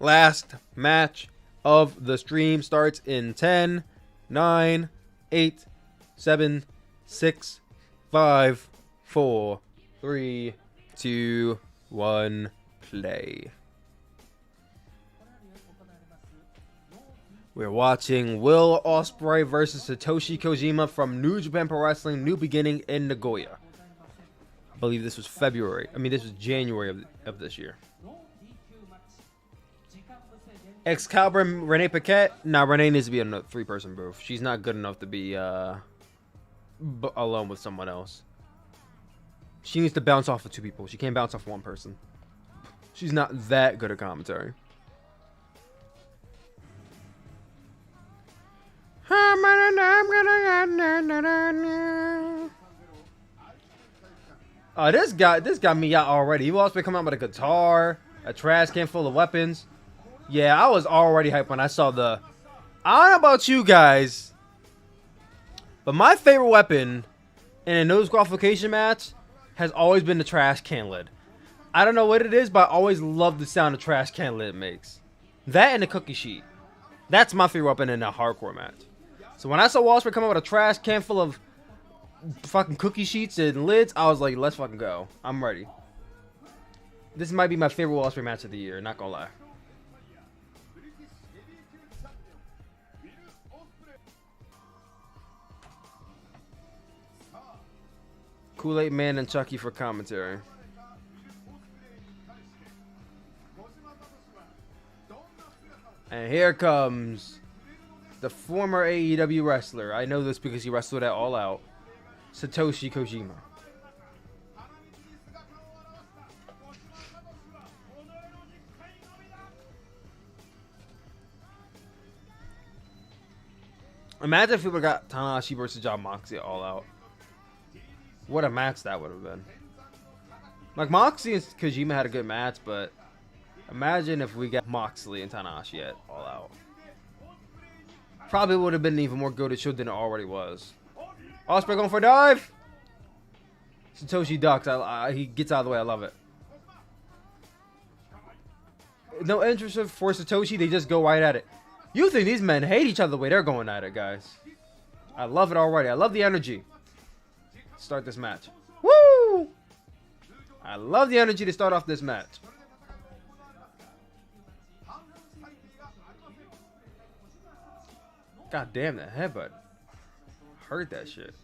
Last match of the stream starts in 10, 9, 8, 7, 6, 5, 4, 3, 2, 1, play. We're watching Will Ospreay versus Satoshi Kojima from New Japan Pro Wrestling New Beginning in Nagoya. I believe this was February. I mean, this was January of this year. Excalibur and Renee Paquette. Nah, Renee needs to be in a 3-person booth. She's not good enough to be alone with someone else. She needs to bounce off of 2 people. She can't bounce off 1 person. She's not that good at commentary. Oh, this got me out already. He also been coming out with a guitar, a trash can full of weapons. Yeah, I was already hyped when I saw the... I don't know about you guys, but my favorite weapon in a no disqualification match has always been the trash can lid. I don't know what it is, but I always love the sound the trash can lid makes. That and the cookie sheet. That's my favorite weapon in a hardcore match. So when I saw Ospreay come out with a trash can full of fucking cookie sheets and lids, I was like, let's fucking go. I'm ready. This might be my favorite Ospreay match of the year, not gonna lie. Kool-Aid Man and Chucky for commentary. And here comes the former AEW wrestler. I know this because he wrestled at All Out. Satoshi Kojima. Imagine if people got Tanahashi versus John Moxley at All Out. What a match that would have been. Like, Moxley and Kojima had a good match, but imagine if we got Moxley and Tanahashi at All Out. Probably would have been an even more goated show than it already was. Ospreay going for a dive. Satoshi ducks. He gets out of the way. I love it. No interest for Satoshi. They just go right at it. You think these men hate each other the way they're going at it, guys. I love it already. I love the energy. Start this match. Woo! I love the energy to start off this match. God damn, that headbutt. Heard that shit.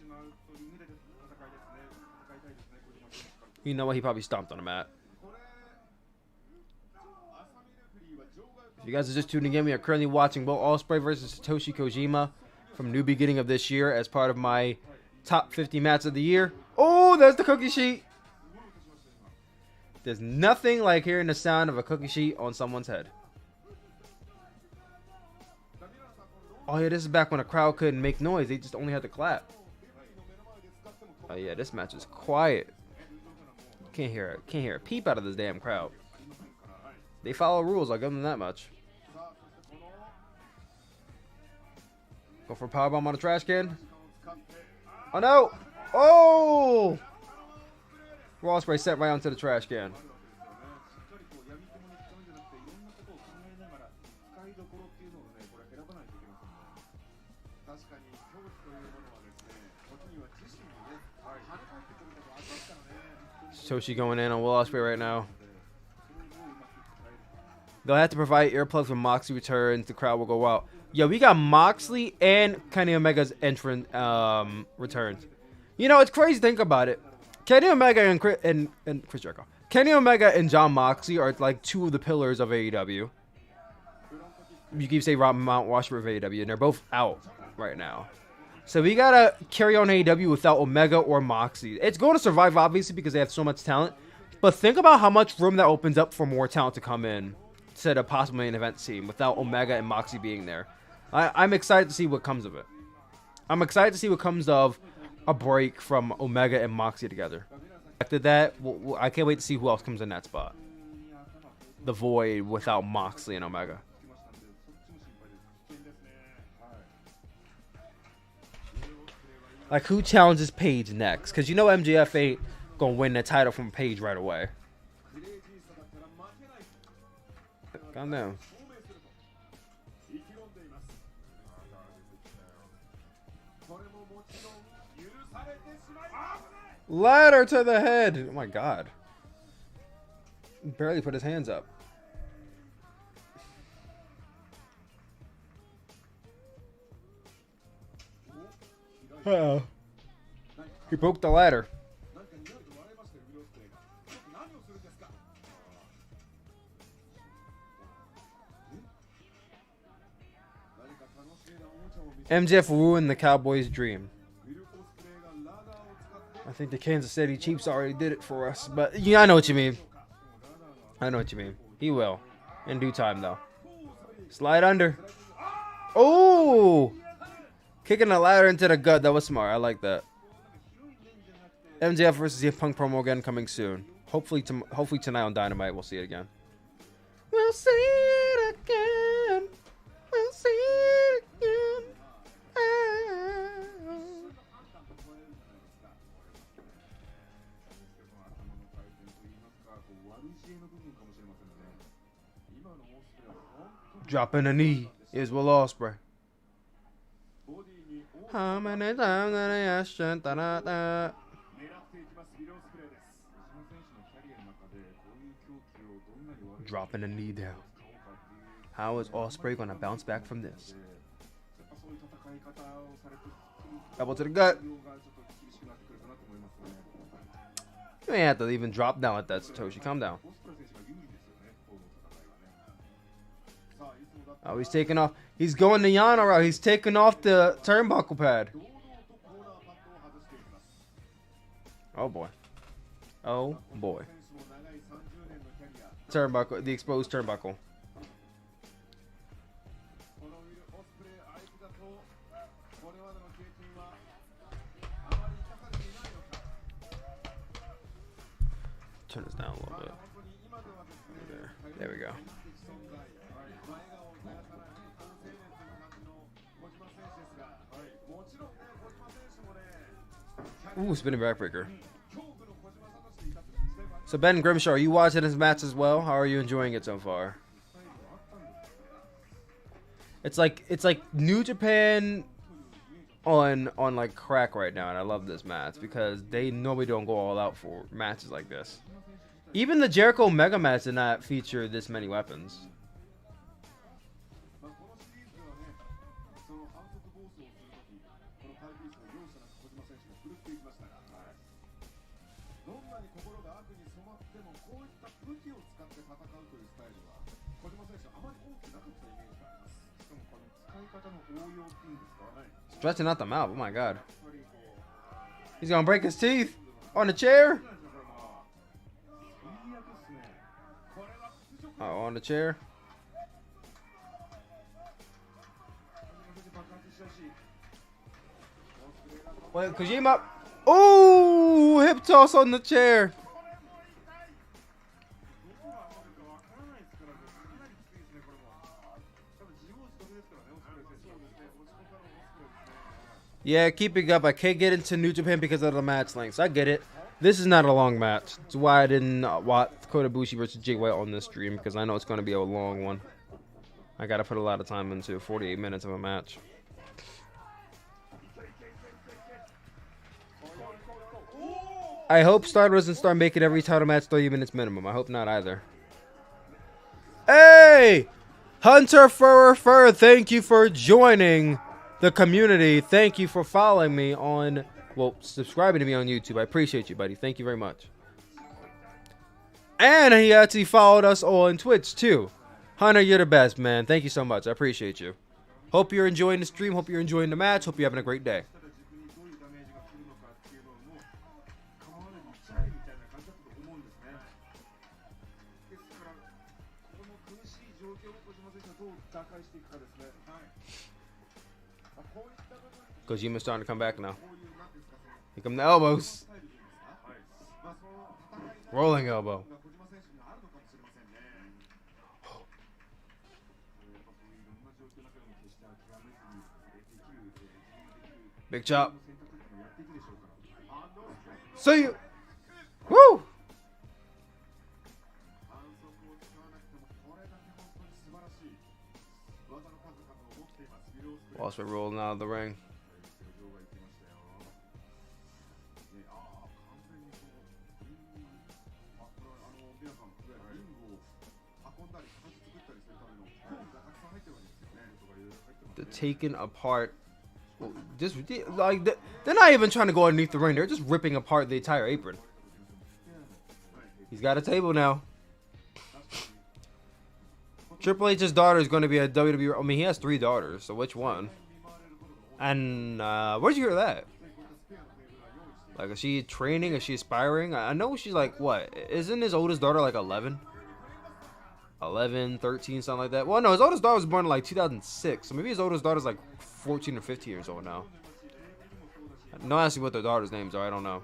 You know what? He probably stomped on the mat. If you guys are just tuning in, we are currently watching Will Ospreay versus Satoshi Kojima from New Beginning of this year as part of my top 50 match of the year. Oh, there's the cookie sheet. There's nothing like hearing the sound of a cookie sheet on someone's head. Oh yeah, this is back when a crowd couldn't make noise. They just only had to clap. Oh yeah, this match is quiet. Can't hear a peep out of this damn crowd. They follow rules, I'll give them that much. Go for a powerbomb on a trash can. Oh no! Oh! Ospreay set right onto the trash can. Satoshi going in on Will Ospreay right now. They'll have to provide earplugs when Moxley returns. The crowd will go out. Yo, we got Moxley and Kenny Omega's entrance returns. You know, it's crazy to think about it. Kenny Omega and Chris Jericho. Kenny Omega and John Moxley are like two of the pillars of AEW. You keep saying Mount Washburn of AEW, and they're both out right now. So we gotta carry on AEW without Omega or Moxley. It's going to survive, obviously, because they have so much talent. But think about how much room that opens up for more talent to come in to the possible main event team without Omega and Moxley being there. I'm excited to see what comes of it. I'm excited to see what comes of a break from Omega and Moxley together. After that, I can't wait to see who else comes in that spot. The Void without Moxley and Omega. Like, who challenges Paige next? Because you know MJF ain't going to win the title from Paige right away. Calm down. Ladder to the head. Oh my god. Barely put his hands up. Uh-oh. He broke the ladder. MJF ruined the Cowboys' dream. I think the Kansas City Chiefs already did it for us, but yeah, I know what you mean. I know what you mean. He will. In due time, though. Slide under. Oh! Kicking the ladder into the gut. That was smart. I like that. MJF versus CM Punk promo again coming soon. Hopefully tonight on Dynamite we'll see it again. We'll see it again. We'll see it again. Dropping a knee is Will Ospreay. How many times did I ask you? Da-da-da. Dropping a knee down. How is Ospreay gonna bounce back from this? Elbow to the gut. You ain't have to even drop down like that, Satoshi. Calm down. Oh, he's taking off. He's going the Yano route. He's taking off the turnbuckle pad. Oh, boy. Oh, boy. Turnbuckle. The exposed turnbuckle. Turn this down a little bit. There we go. Ooh, spinning backbreaker. So Ben Grimshaw, are you watching this match as well? How are you enjoying it so far? It's like New Japan on like crack right now, and I love this match because they normally don't go all out for matches like this. Even the Jericho Mega match did not feature this many weapons. Stretching out the mouth. Oh my god. He's gonna break his teeth on the chair. Oh, on the chair. Wait, Kojima. Oh, hip toss on the chair. Yeah, keeping up. I can't get into New Japan because of the match lengths. I get it. This is not a long match. That's why I didn't watch Kota Ibushi versus Jay White on this stream, because I know it's going to be a long one. I got to put a lot of time into 48 minutes of a match. I hope Stardust doesn't start making every title match 30 minutes minimum. I hope not either. Hey! Hey, Hunter Fur, thank you for joining the community. Thank you for following me on, well, subscribing to me on YouTube. I appreciate you, buddy. Thank you very much. And he actually followed us on Twitch, too. Hunter, you're the best, man. Thank you so much. I appreciate you. Hope you're enjoying the stream. Hope you're enjoying the match. Hope you're having a great day. Kojima's starting to come back now. Here come the elbows. Rolling elbow. Big chop. See you. Woo! Osprey rolling out of the ring. The taken apart. Just like they're not even trying to go underneath the ring. They're just ripping apart the entire apron. He's got a table now. Triple H's daughter is going to be a WWE. I mean, he has 3 daughters, so which one? And where'd you hear that? Like, is she training? Is she aspiring? I know she's like, what? Isn't his oldest daughter like 11? 11, 13, something like that. Well, no, his oldest daughter was born in like 2006, so maybe his oldest daughter's like 14 or 15 years old now. No, asking what their daughters' names are. I don't know.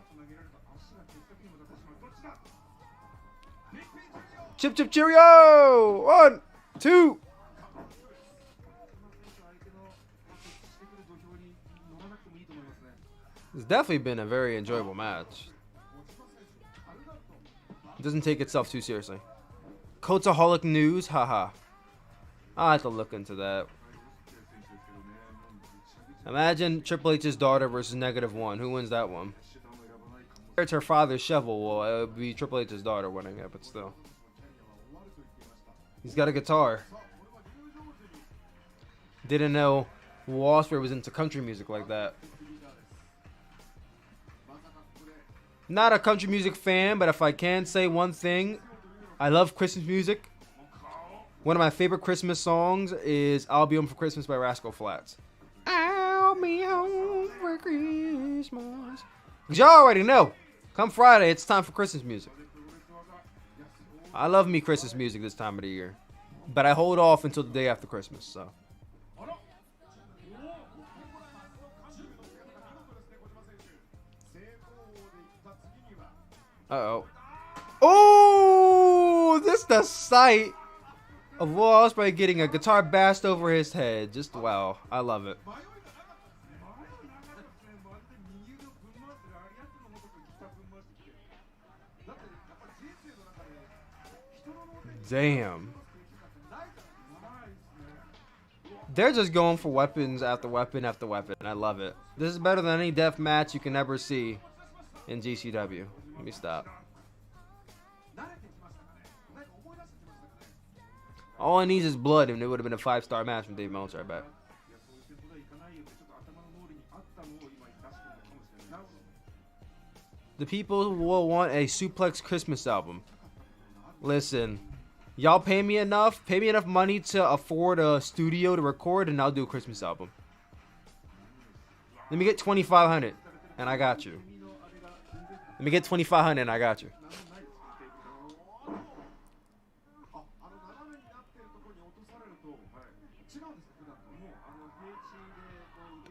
Chip chip cheerio! 1, 2. It's definitely been a very enjoyable match. It doesn't take itself too seriously. Coachaholic news, haha. I'll have to look into that. Imagine Triple H's daughter versus -1. Who wins that one? It's her father's shovel. Well, it would be Triple H's daughter winning it, but still. He's got a guitar. Didn't know Osprey was into country music like that. Not a country music fan, but if I can say one thing, I love Christmas music. One of my favorite Christmas songs is I'll Be Home for Christmas by Rascal Flatts. I'll be home for Christmas. Y'all already know. Come Friday, it's time for Christmas music. I love me Christmas music this time of the year. But I hold off until the day after Christmas, so. Uh-oh. Oh, this the sight of Will Ospreay getting a guitar bashed over his head. Just wow. I love it. Damn. They're just going for weapons after weapon after weapon. I love it. This is better than any death match you can ever see in GCW. Let me stop. All it needs is blood, and it would have been a 5-star match from Dave Meltzer, I bet. The people will want a Suplex Christmas album. Listen, y'all pay me enough money to afford a studio to record, and I'll do a Christmas album. Let me get $2,500, and I got you. Let me get $2,500, and I got you.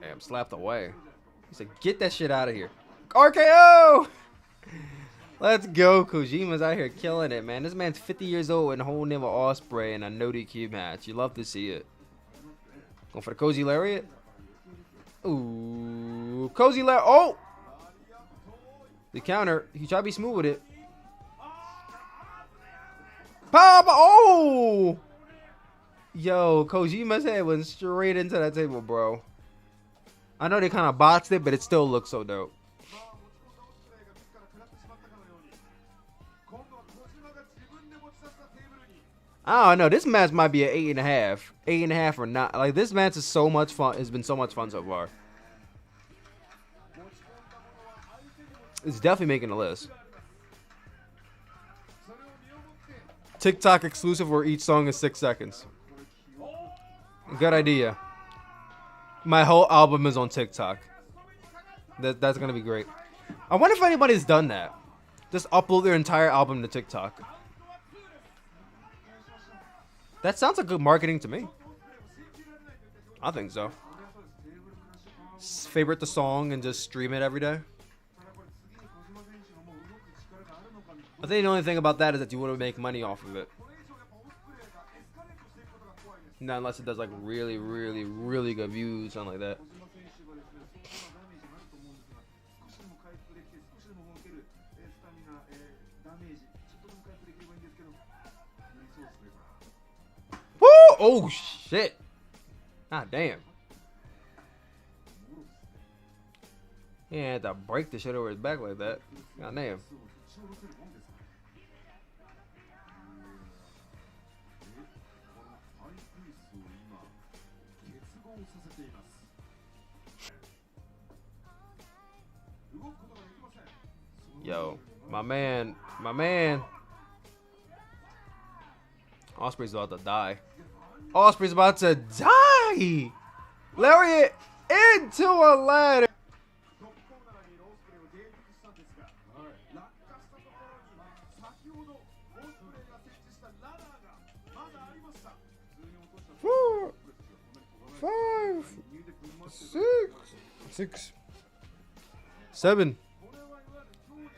Damn, slapped away. He said, get that shit out of here. RKO! Let's go. Kojima's out here killing it, man. This man's 50 years old and holding in with Ospreay in a no DQ match. You love to see it. Going for the Cozy Lariat. Ooh. Cozy Lariat. Oh! The counter. He tried to be smooth with it. Pop! Oh! Yo, Kojima's head went straight into that table, bro. I know they kind of botched it, but it still looks so dope. I don't know. This match might be an 8.5. 8.5 or not. Like, this match is so much fun. It's been so much fun so far. It's definitely making the list. TikTok exclusive where each song is 6 seconds. Good idea. My whole album is on TikTok. That's gonna be great. I wonder if anybody's done that. Just upload their entire album to TikTok. That sounds like good marketing to me. I think so. Favorite the song and just stream it every day. I think the only thing about that is that you wouldn't make money off of it. Not unless it does like really, really, really good views, something like that. Woo! Oh shit! Ah damn. He had to break the shit over his back like that. God damn. Yo, my man. Osprey's about to die. Osprey's about to die! Lariat into a ladder. Four, 5, 6, 7,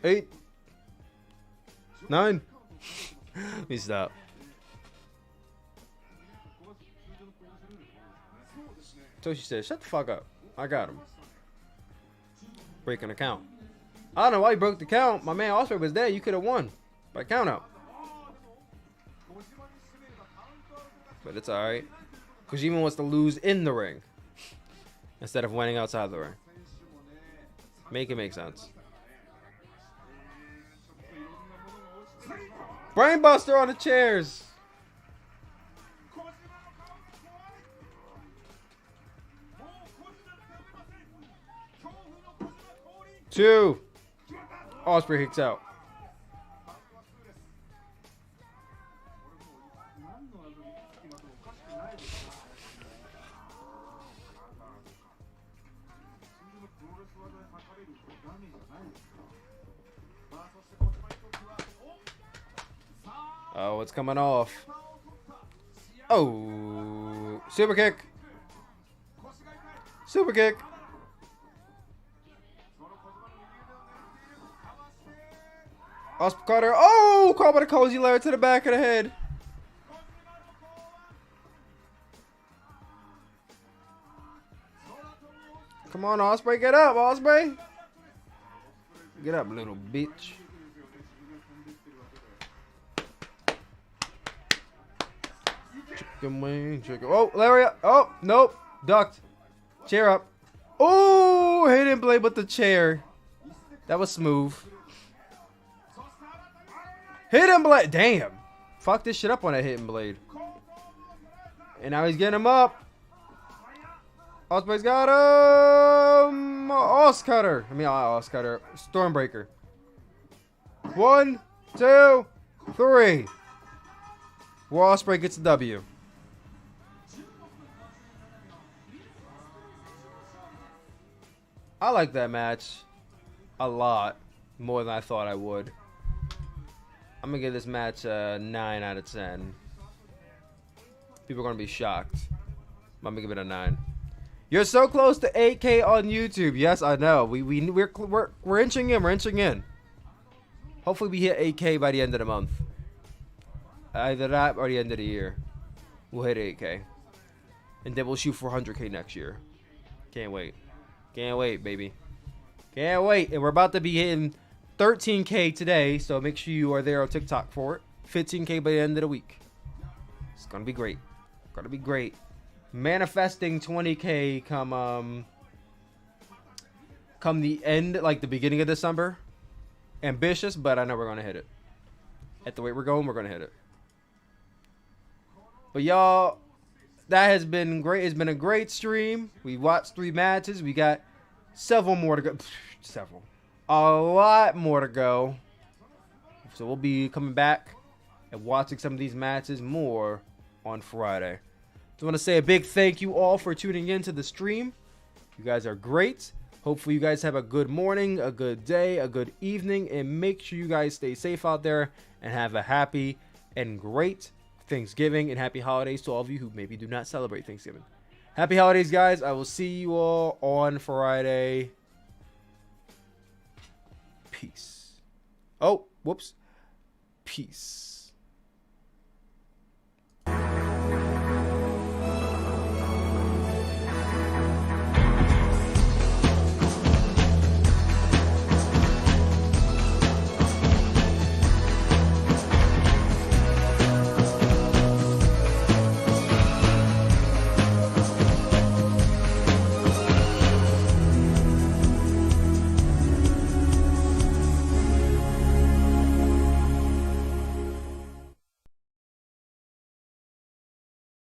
8, 9. Let me stop. Toshi said, shut the fuck up. I got him. Breaking the count. I don't know why you broke the count. My man Osprey was there. You could have won by count out. But it's alright. Kojima wants to lose in the ring instead of winning outside the ring. Make it make sense. Brainbuster on the chairs. Two. Osprey kicks out. Oh, it's coming off. Oh, super kick. Super kick. Osprey Carter. Oh, caught by the cozy layer to the back of the head. Come on, Osprey. Get up, Osprey. Get up, little bitch. Chicken wing, chicken. Oh, Lariat. Oh, nope. Ducked. Chair up. Oh, hidden blade with the chair. That was smooth. Hidden blade. Damn. Fuck this shit up on that hidden blade. And now he's getting him up. Osprey's got him. Os cutter. I mean, Os cutter. Stormbreaker. 1, 2, 3. Osprey gets the W. I like that match a lot more than I thought I would. I'm gonna give this match a 9 out of 10. People are gonna be shocked. I'm gonna give it a 9. You're so close to 8K on YouTube. Yes, I know. We're inching in. We're inching in. Hopefully, we hit 8K by the end of the month. Either that or the end of the year. We'll hit 8K, and then we'll shoot for 100K next year. Can't wait. Can't wait, baby. Can't wait. And we're about to be hitting 13K today, so make sure you are there on TikTok for it. 15K by the end of the week. It's gonna be great. Gonna be great. Manifesting 20K come the end, like the beginning of December. Ambitious, but I know we're gonna hit it. At the rate we're going, we're gonna hit it. But y'all, that has been great. It's been a great stream. We watched 3 matches. We got several more to go. Several. A lot more to go. So we'll be coming back and watching some of these matches more on Friday. Just want to say a big thank you all for tuning in to the stream. You guys are great. Hopefully you guys have a good morning, a good day, a good evening, and make sure you guys stay safe out there and have a happy and great Thanksgiving and happy holidays to all of you who maybe do not celebrate Thanksgiving. Happy holidays, guys. I will see you all on Friday. Peace. Oh, whoops. Peace.